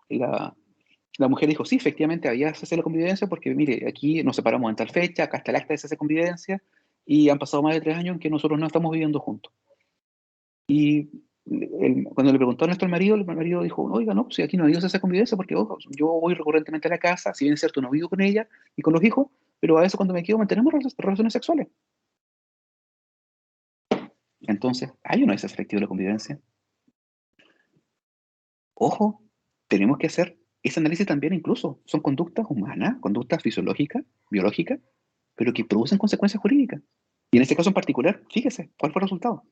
la mujer dijo, sí, efectivamente había cese de la convivencia, porque mire, aquí nos separamos en tal fecha, acá está el acta de cese de convivencia, y han pasado más de 3 años en que nosotros no estamos viviendo juntos. Y cuando le preguntaron esto al marido, el marido dijo, oiga, no, si aquí no ha habido cese de convivencia, porque ojo, yo voy recurrentemente a la casa, si bien es cierto, no vivo con ella y con los hijos, pero a veces cuando me quedo mantenemos relaciones sexuales. Entonces, hay una cese efectivo de la convivencia. Ojo, tenemos que hacer ese análisis también incluso. Son conductas humanas, conductas fisiológicas, biológicas, pero que producen consecuencias jurídicas. Y en este caso en particular, fíjese, ¿cuál fue el resultado?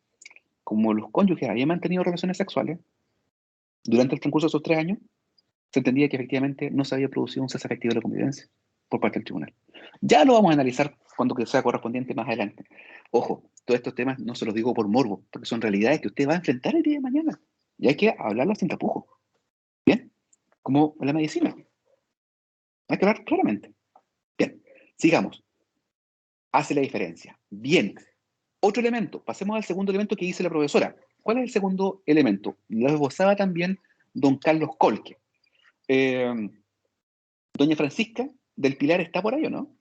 Como los cónyuges habían mantenido relaciones sexuales durante el transcurso de esos 3 años, se entendía que efectivamente no se había producido un cese efectivo de la convivencia por parte del tribunal. Ya lo vamos a analizar cuando sea correspondiente más adelante. Ojo, todos estos temas no se los digo por morbo, porque son realidades que usted va a enfrentar el día de mañana. Y hay que hablarlas sin tapujos. ¿Bien? Como la medicina. Hay que hablar claramente. Bien, sigamos. Hace la diferencia. Bien. Otro elemento. Pasemos al segundo elemento que dice la profesora. ¿Cuál es el segundo elemento? Lo esbozaba también don Carlos Colque. Doña Francisca del Pilar está por ahí, ¿o no?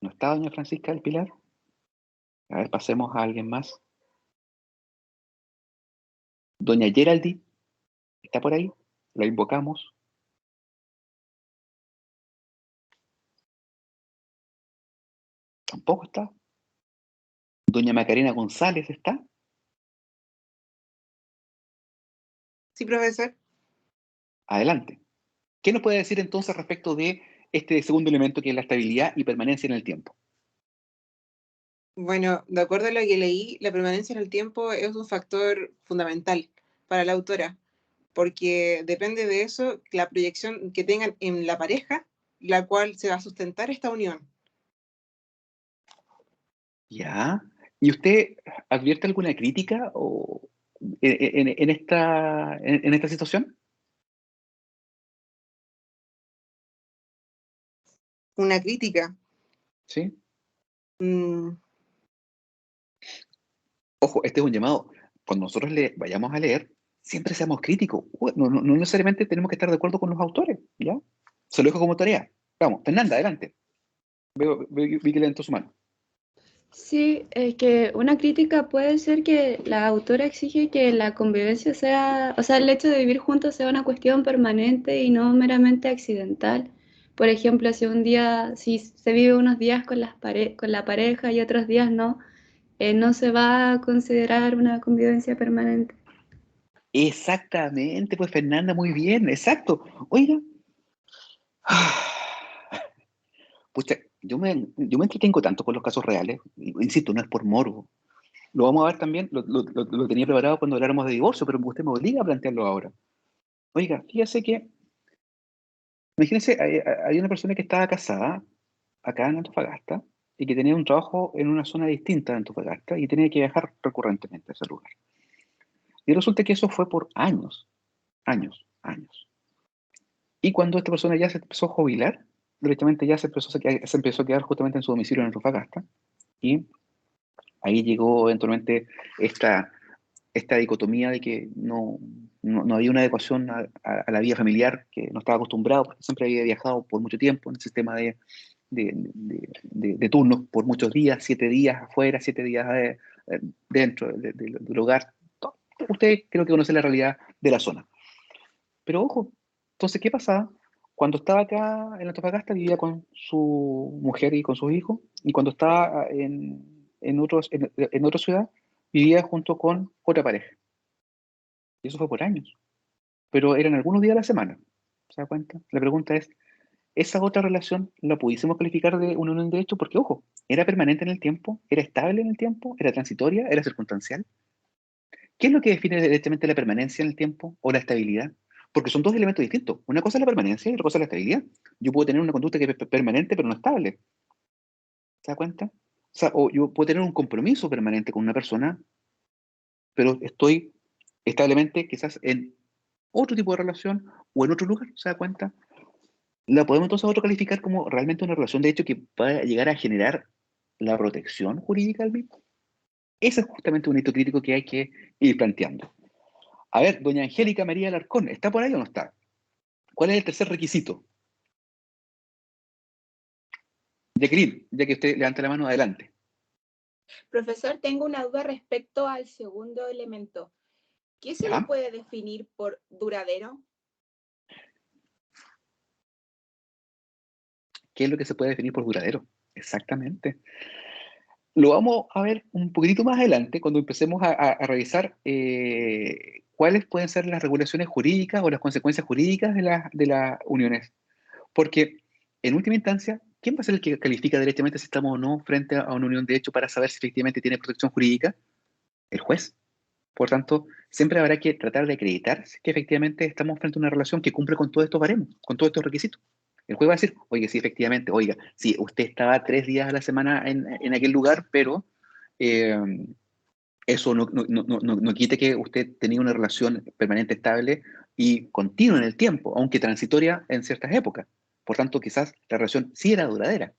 ¿No está doña Francisca del Pilar? A ver, pasemos a alguien más. Doña Geraldine está por ahí. La invocamos. Tampoco está. Doña Macarena González está. Sí, profesor. Adelante. ¿Qué nos puede decir entonces respecto de este segundo elemento que es la estabilidad y permanencia en el tiempo? Bueno, de acuerdo a lo que leí, la permanencia en el tiempo es un factor fundamental para la autora, porque depende de eso la proyección que tengan en la pareja, la cual se va a sustentar esta unión. Ya. ¿Y usted advierte alguna crítica en esta situación? Una crítica. Sí. Mm, Ojo, este es un llamado. Cuando nosotros vayamos a leer, siempre seamos críticos. No necesariamente tenemos que estar de acuerdo con los autores, ¿ya? Se lo dejo como tarea. Vamos, Fernanda, adelante. Vi que levantó su mano. Sí, es que una crítica puede ser que la autora exige que la convivencia sea, o sea, el hecho de vivir juntos sea una cuestión permanente y no meramente accidental. Por ejemplo, si se vive unos días con con la pareja y otros días no, no se va a considerar una convivencia permanente. Exactamente, pues Fernanda, muy bien, exacto. Oiga, pucha, yo me entretengo tanto con los casos reales, insisto, no es por morbo. Lo vamos a ver también, lo tenía preparado cuando habláramos de divorcio, pero usted me obliga a plantearlo ahora. Oiga, fíjese que, imagínense, hay una persona que estaba casada acá en Antofagasta y que tenía un trabajo en una zona distinta de Antofagasta y tenía que viajar recurrentemente a ese lugar. Y resulta que eso fue por años, años, años. Y cuando esta persona ya se empezó a jubilar, directamente ya se empezó a quedar justamente en su domicilio en Antofagasta. Y ahí llegó eventualmente esta dicotomía de que no había una adecuación a la vida familiar, que no estaba acostumbrado, porque siempre había viajado por mucho tiempo en el sistema de turnos, por muchos días, 7 días afuera, 7 días dentro del hogar. Usted creo que conoce la realidad de la zona. Pero ojo, entonces, ¿qué pasaba? Cuando estaba acá en Antofagasta vivía con su mujer y con sus hijos, y cuando estaba en otra ciudad vivía junto con otra pareja. Y eso fue por años. Pero eran algunos días a la semana. ¿Se da cuenta? La pregunta es, ¿esa otra relación la pudiésemos calificar de una unión de hecho? Porque, ojo, ¿era permanente en el tiempo? ¿Era estable en el tiempo? ¿Era transitoria? ¿Era circunstancial? ¿Qué es lo que define directamente la permanencia en el tiempo o la estabilidad? Porque son dos elementos distintos. Una cosa es la permanencia y otra cosa es la estabilidad. Yo puedo tener una conducta que es permanente pero no estable. ¿Se da cuenta? O sea, o yo puedo tener un compromiso permanente con una persona, pero estoy establemente quizás en otro tipo de relación o en otro lugar. ¿Se da cuenta? La podemos entonces autocalificar como realmente una relación de hecho que va a llegar a generar la protección jurídica del mismo. Ese es justamente un hito crítico que hay que ir planteando. A ver, doña Angélica María Alarcón, ¿está por ahí o no está? ¿Cuál es el tercer requisito? Jacqueline, ya que usted levanta la mano, adelante. Profesor, tengo una duda respecto al segundo elemento. ¿Qué se le ¿Ya? puede definir por duradero? ¿Qué es lo que se puede definir por duradero? Exactamente. Lo vamos a ver un poquitito más adelante cuando empecemos a revisar cuáles pueden ser las regulaciones jurídicas o las consecuencias jurídicas de las uniones. Porque, en última instancia, ¿quién va a ser el que califica directamente si estamos o no frente a una unión de hecho para saber si efectivamente tiene protección jurídica? El juez. Por tanto, siempre habrá que tratar de acreditar que efectivamente estamos frente a una relación que cumple con todos estos baremos, con todos estos requisitos. El juez va a decir, oye, sí, efectivamente, oiga, sí, usted estaba 3 días a la semana en aquel lugar, pero eh, eso no quite que usted tenía una relación permanente, estable y continua en el tiempo, aunque transitoria en ciertas épocas. Por tanto, quizás la relación sí era duradera.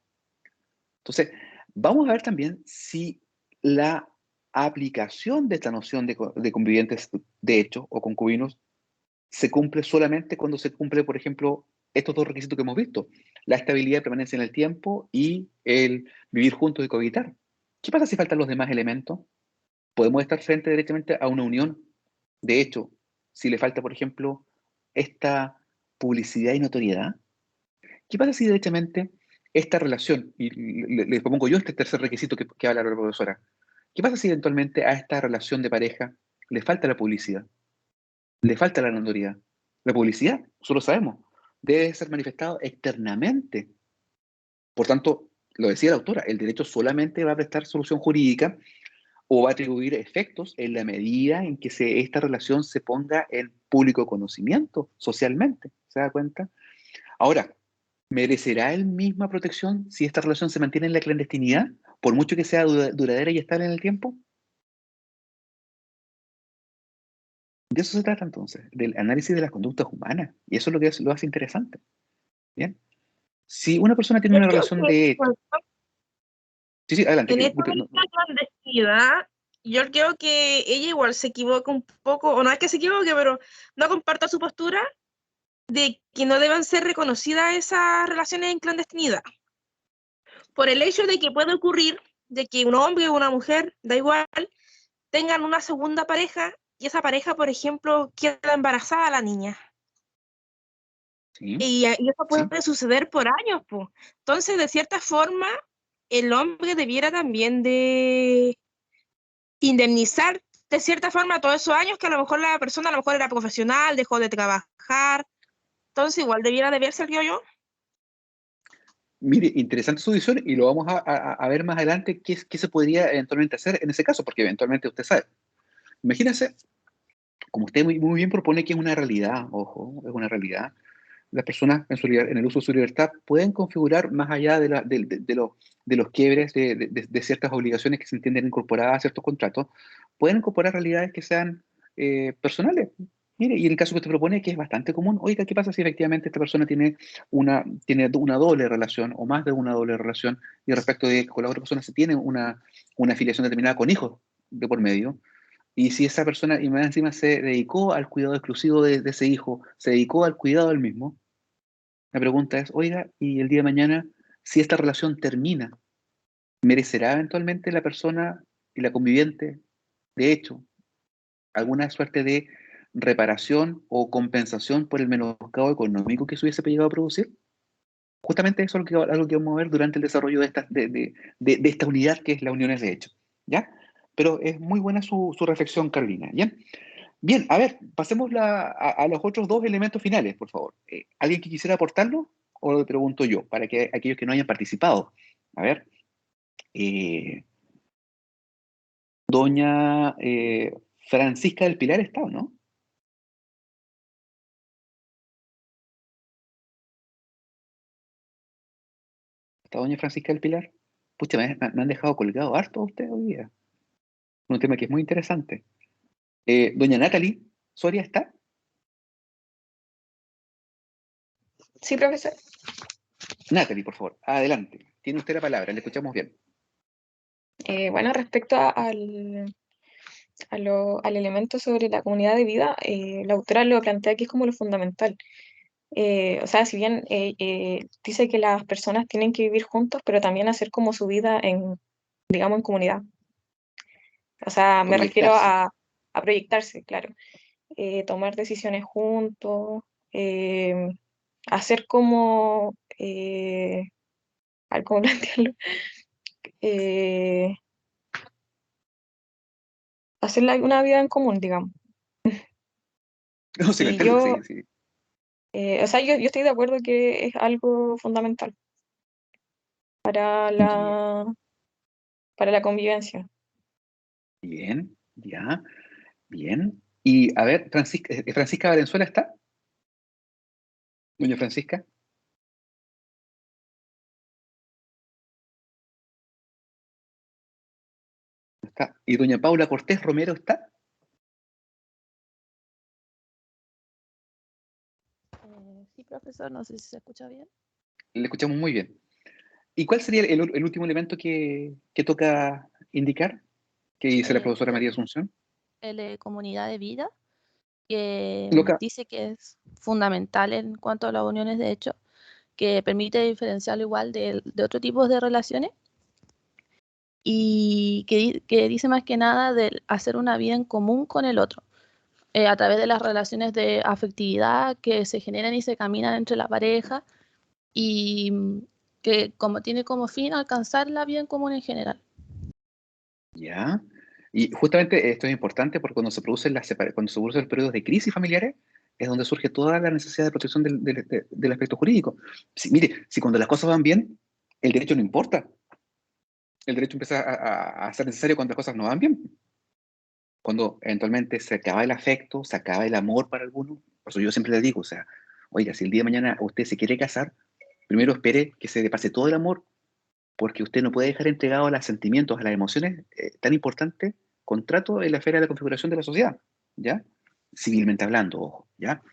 Entonces, vamos a ver también si la aplicación de esta noción de convivientes de hecho o concubinos se cumple solamente cuando se cumple, por ejemplo, estos dos requisitos que hemos visto, la estabilidad y permanencia en el tiempo y el vivir juntos y cohabitar. ¿Qué pasa si faltan los demás elementos? ¿Podemos estar frente directamente a una unión? De hecho, si le falta, por ejemplo, esta publicidad y notoriedad, ¿qué pasa si directamente esta relación, y le propongo yo este tercer requisito que habla la profesora, ¿qué pasa si eventualmente a esta relación de pareja le falta la publicidad, le falta la notoriedad? La publicidad, nosotros sabemos, debe ser manifestado externamente. Por tanto, lo decía la autora, el derecho solamente va a prestar solución jurídica o va a atribuir efectos en la medida en que esta relación se ponga en público conocimiento socialmente. ¿Se da cuenta? Ahora, ¿merecerá el misma protección si esta relación se mantiene en la clandestinidad, por mucho que sea duradera y estable en el tiempo? De eso se trata entonces, del análisis de las conductas humanas. Y eso es lo que lo hace interesante. ¿Bien? Si una persona tiene Yo una creo relación que de... Sí, sí, adelante. en esta clandestinidad, yo creo que ella igual se equivoca un poco, o no es que se equivoque, pero no comparto su postura de que no deben ser reconocidas esas relaciones en clandestinidad. Por el hecho de que puede ocurrir de que un hombre o una mujer, da igual, tengan una segunda pareja y esa pareja, por ejemplo, queda embarazada a la niña. Sí, Y eso sí. puede suceder por años, pues. Entonces, de cierta forma, el hombre debiera también de indemnizar de cierta forma todos esos años que a lo mejor la persona a lo mejor era profesional, dejó de trabajar. Entonces, igual debiera de verse, creo yo. Mire, interesante su visión y lo vamos a ver más adelante qué se podría eventualmente hacer en ese caso, porque eventualmente usted sabe. Imagínese, como usted muy bien propone que es una realidad, ojo, es una realidad, las personas en el uso de su libertad pueden configurar más allá de los quiebres de ciertas obligaciones que se entienden incorporadas a ciertos contratos, pueden incorporar realidades que sean personales. Mire, y en el caso que usted propone, que es bastante común, oiga, ¿qué pasa si efectivamente esta persona tiene una doble relación o más de una doble relación y respecto de que con la otra persona se tiene una afiliación determinada con hijos de por medio? Y si esa persona, y más encima, se dedicó al cuidado exclusivo de ese hijo, se dedicó al cuidado del mismo, la pregunta es, oiga, y el día de mañana, si esta relación termina, ¿merecerá eventualmente la persona y la conviviente, de hecho, alguna suerte de reparación o compensación por el menoscabo económico que se hubiese llegado a producir? Justamente eso es algo que vamos a ver durante el desarrollo de esta unidad que es la uniones de hecho, ¿ya? Pero es muy buena su reflexión, Carolina, ¿ya? Bien, a ver, pasemos a los otros dos elementos finales, por favor. ¿Alguien que quisiera aportarlo? ¿O lo pregunto yo, para que aquellos que no hayan participado? A ver, doña Francisca del Pilar está, ¿o no? ¿Está doña Francisca del Pilar? Pucha, me han dejado colgado harto ustedes hoy día. Un tema que es muy interesante. Doña Natalie Soria, ¿está? Sí, profesor. Natalie, por favor, adelante. Tiene usted la palabra, le escuchamos bien. Bueno, respecto al elemento sobre la comunidad de vida, la autora lo plantea que es como lo fundamental. O sea, si bien dice que las personas tienen que vivir juntos, pero también hacer como su vida digamos, en comunidad. O sea, me refiero a proyectarse, claro. Tomar decisiones juntos, hacer como, a ver, ¿cómo plantearlo? Hacer una vida en común, digamos. No, sí, lo Y entiendo, yo, sí. o sea, yo estoy de acuerdo que es algo fundamental para la convivencia. Bien, ya, bien. Y a ver, Francisca Valenzuela, ¿está? Doña Francisca. ¿Está? ¿Y doña Paula Cortés Romero está? Sí, profesor, no sé si se escucha bien. Le escuchamos muy bien. ¿Y cuál sería el último elemento que toca indicar? Que dice la profesora María Asunción. Comunidad de vida, que Loca. dice que es fundamental en cuanto a las uniones de hecho, que permite diferenciarlo igual de otro tipo de relaciones y que dice más que nada de hacer una vida en común con el otro, a través de las relaciones de afectividad que se generan y se caminan entre la pareja y que como tiene como fin alcanzar la vida en común en general. Ya. Y justamente esto es importante porque cuando se producen los periodos de crisis familiares, es donde surge toda la necesidad de protección del aspecto jurídico. Mire, si cuando las cosas van bien, el derecho no importa. El derecho empieza a ser necesario cuando las cosas no van bien. Cuando eventualmente se acaba el afecto, se acaba el amor para algunos. Por eso yo siempre le digo, o sea, oiga, si el día de mañana usted se quiere casar, primero espere que se le pase todo el amor, porque usted no puede dejar entregado a los sentimientos, a las emociones, tan importante contrato en la esfera de la configuración de la sociedad, ¿ya? Civilmente hablando, ojo, ¿ya?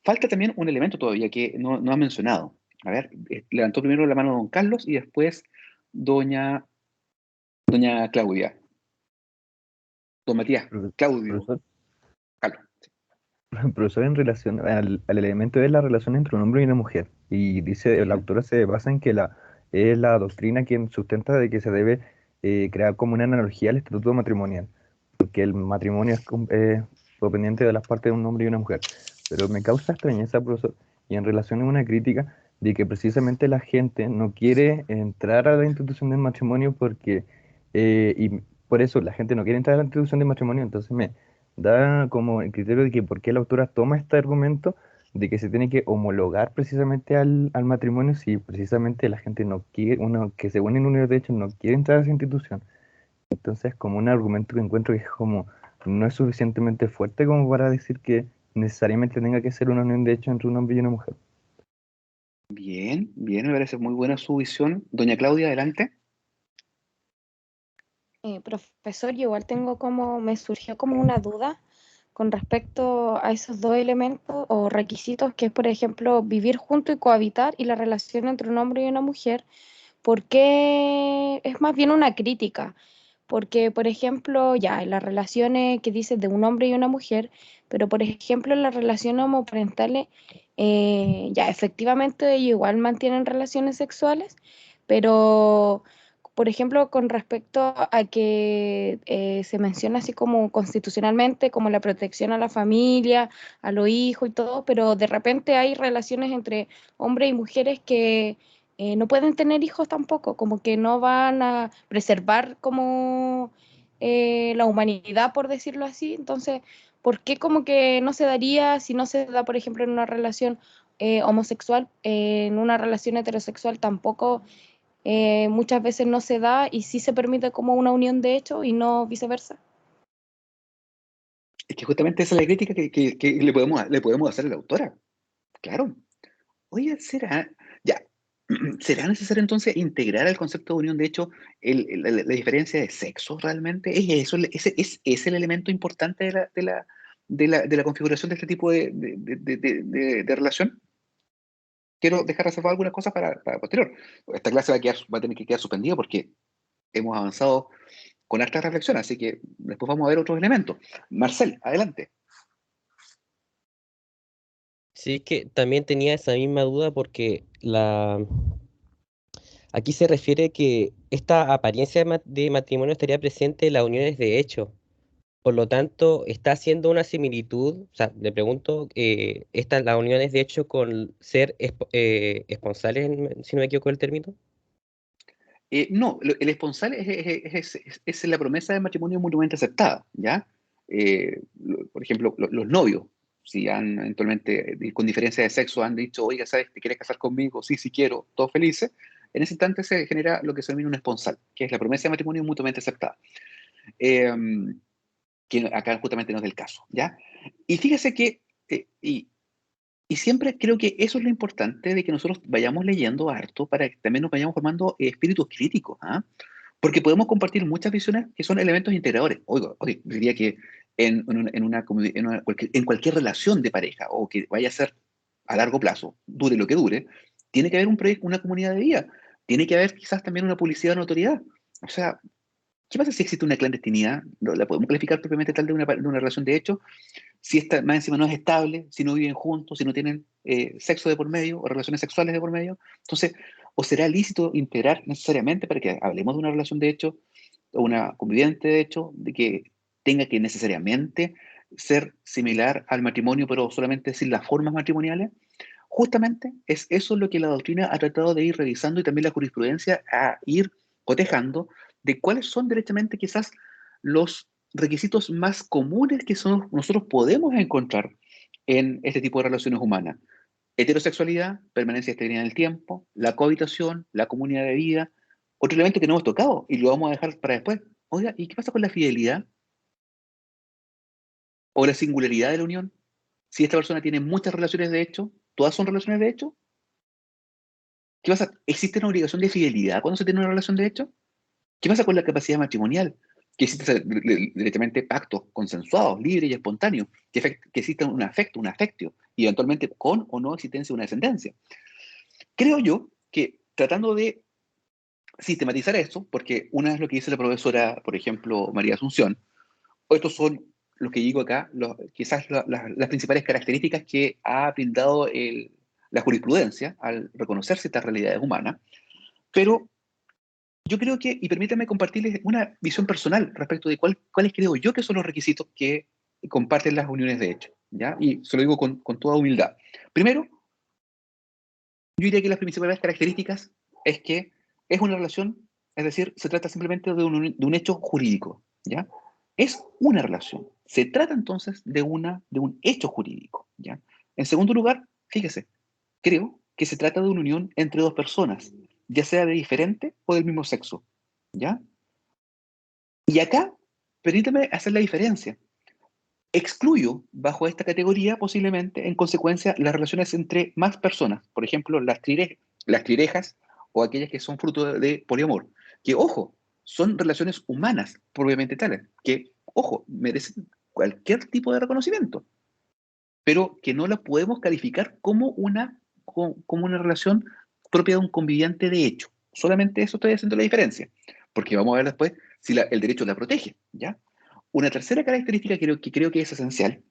Falta también un elemento todavía que no ha mencionado. A ver, levantó primero la mano don Carlos y después doña Claudia. Don Matías, Claudio. Profesor, Carlos. profesor, en relación al elemento de la relación entre un hombre y una mujer, y dice, la autora se basa en que es la doctrina quien sustenta de que se debe crear como una analogía al estatuto matrimonial, porque el matrimonio es propendiente de las partes de un hombre y una mujer. Pero me causa extrañeza, profesor, y en relación a una crítica de que precisamente la gente no quiere entrar a la institución del matrimonio y por eso la gente no quiere entrar a la institución del matrimonio, entonces me da como el criterio de que por qué la autora toma este argumento de que se tiene que homologar precisamente al matrimonio si precisamente la gente no quiere, uno que según el unión de hecho no quiere entrar a esa institución. Entonces, como un argumento que encuentro que es como no es suficientemente fuerte como para decir que necesariamente tenga que ser una unión de hecho entre un hombre y una mujer. Bien, bien, me parece muy buena su visión. Doña Claudia, adelante. Profesor, yo igual me surgió como una duda con respecto a esos dos elementos o requisitos que es, por ejemplo, vivir junto y cohabitar y la relación entre un hombre y una mujer, porque es más bien una crítica, porque, por ejemplo, ya en las relaciones que dices de un hombre y una mujer, pero por ejemplo en las relaciones homoparentales, ya efectivamente ellos igual mantienen relaciones sexuales, pero por ejemplo, con respecto a que se menciona así como constitucionalmente, como la protección a la familia, a los hijos y todo, pero de repente hay relaciones entre hombres y mujeres que no pueden tener hijos tampoco, como que no van a preservar como la humanidad, por decirlo así. Entonces, ¿por qué como que no se daría si no se da, por ejemplo, en una relación homosexual, en una relación heterosexual tampoco? Muchas veces no se da y sí se permite como una unión de hecho y no viceversa. Es que justamente esa es la crítica que le podemos hacer a la autora. Claro. Oye, será. Ya. ¿será necesario entonces integrar al concepto de unión de hecho la diferencia de sexo realmente? ¿Es eso, es el elemento importante de la configuración de este tipo de relación? Quiero dejar reservado algunas cosas para posterior. Esta clase va a tener que quedar suspendida porque hemos avanzado con harta reflexión, así que después vamos a ver otros elementos. Marcel, adelante. Sí, es que también tenía esa misma duda porque aquí se refiere que esta apariencia de matrimonio estaría presente en las uniones de hecho. Por lo tanto, ¿está haciendo una similitud? O sea, le pregunto, ¿están las uniones de hecho con ser esponsales, si no me equivoco el término? No, el esponsal es la promesa de matrimonio mutuamente aceptada, ¿ya? Por ejemplo, los novios, si han eventualmente, con diferencia de sexo, han dicho, oiga, ¿sabes? ¿Te quieres casar conmigo? Sí, sí quiero, todos felices. En ese instante se genera lo que se denomina un esponsal, que es la promesa de matrimonio mutuamente aceptada. Que acá justamente no es del caso, ¿ya? Y fíjese que, y siempre creo que eso es lo importante de que nosotros vayamos leyendo harto para que también nos vayamos formando espíritus críticos, ¿ah? Porque podemos compartir muchas visiones que son elementos integradores. Oiga, diría que en cualquier relación de pareja o que vaya a ser a largo plazo, dure lo que dure, tiene que haber un proyecto, una comunidad de vida. Tiene que haber quizás también una publicidad de notoriedad. O sea, ¿qué pasa si existe una clandestinidad? ¿La podemos calificar propiamente tal de una relación de hecho? Si esta más encima no es estable, si no viven juntos, si no tienen sexo de por medio o relaciones sexuales de por medio. Entonces, ¿o será lícito integrar necesariamente para que hablemos de una relación de hecho o una conviviente de hecho, de que tenga que necesariamente ser similar al matrimonio, pero solamente sin las formas matrimoniales? Justamente es eso lo que la doctrina ha tratado de ir revisando y también la jurisprudencia a ir cotejando de cuáles son directamente quizás los requisitos más comunes que nosotros podemos encontrar en este tipo de relaciones humanas. Heterosexualidad, permanencia estéril en el tiempo, la cohabitación, la comunidad de vida. Otro elemento que no hemos tocado y lo vamos a dejar para después. Oiga, ¿y qué pasa con la fidelidad o la singularidad de la unión? Si esta persona tiene muchas relaciones de hecho, ¿todas son relaciones de hecho? ¿Qué pasa? ¿Existe una obligación de fidelidad cuando se tiene una relación de hecho? ¿Qué pasa con la capacidad matrimonial? Que existe directamente pactos consensuados, libres y espontáneos, que exista un afecto, un afectio, y eventualmente con o no existencia de una descendencia. Creo yo que tratando de sistematizar esto, porque una es lo que dice la profesora, por ejemplo, María Asunción, o estos son los que digo acá, quizás las principales características que ha brindado la jurisprudencia al reconocer ciertas realidades humanas, pero yo creo que, y permítanme compartirles una visión personal respecto de cuáles creo yo que son los requisitos que comparten las uniones de hecho, ¿ya? Y se lo digo con toda humildad. Primero, yo diría que las principales características es que es una relación, es decir, se trata simplemente de un hecho jurídico, ¿ya? Es una relación. Se trata entonces de un hecho jurídico, ¿ya? En segundo lugar, fíjese, creo que se trata de una unión entre dos personas, ya sea de diferente o del mismo sexo, ¿ya? Y acá, permítame hacer la diferencia. Excluyo bajo esta categoría posiblemente, en consecuencia, las relaciones entre más personas, por ejemplo, las trirejas o aquellas que son fruto de poliamor, que, ojo, son relaciones humanas, propiamente tales, que, ojo, merecen cualquier tipo de reconocimiento, pero que no la podemos calificar como como una relación propia de un conviviente de hecho. Solamente eso estoy haciendo la diferencia, porque vamos a ver después si el derecho la protege, ¿ya? Una tercera característica que creo que es esencial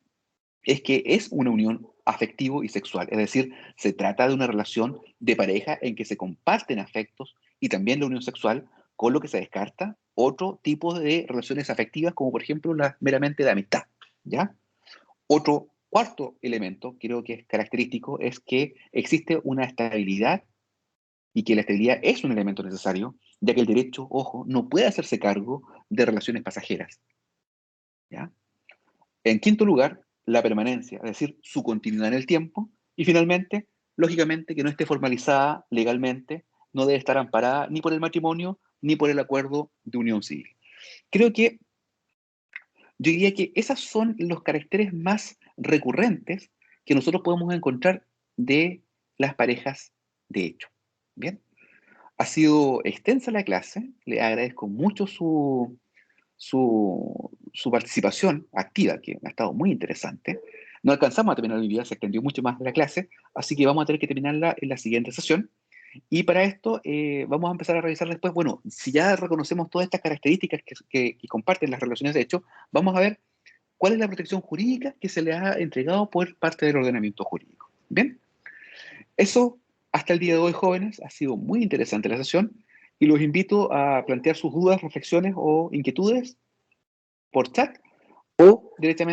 es que es una unión afectivo y sexual, es decir, se trata de una relación de pareja en que se comparten afectos y también la unión sexual, con lo que se descarta otro tipo de relaciones afectivas, como por ejemplo la meramente de amistad, ¿ya? Otro cuarto elemento, creo que es característico, es que existe una estabilidad y que la estabilidad es un elemento necesario, ya que el derecho, ojo, no puede hacerse cargo de relaciones pasajeras, ¿ya? En quinto lugar, la permanencia, es decir, su continuidad en el tiempo. Y finalmente, lógicamente, que no esté formalizada legalmente, no debe estar amparada ni por el matrimonio ni por el acuerdo de unión civil. Creo que yo diría que esos son los caracteres más recurrentes que nosotros podemos encontrar de las parejas de hecho, Bien, ha sido extensa la clase, le agradezco mucho su participación activa, que ha estado muy interesante. No alcanzamos a terminar hoy día, se extendió mucho más la clase, así que vamos a tener que terminarla en la siguiente sesión. Y para esto vamos a empezar a revisar después, bueno, si ya reconocemos todas estas características que comparten las relaciones de hecho, vamos a ver cuál es la protección jurídica que se le ha entregado por parte del ordenamiento jurídico. Bien, eso hasta el día de hoy, jóvenes, ha sido muy interesante la sesión y los invito a plantear sus dudas, reflexiones o inquietudes por chat o directamente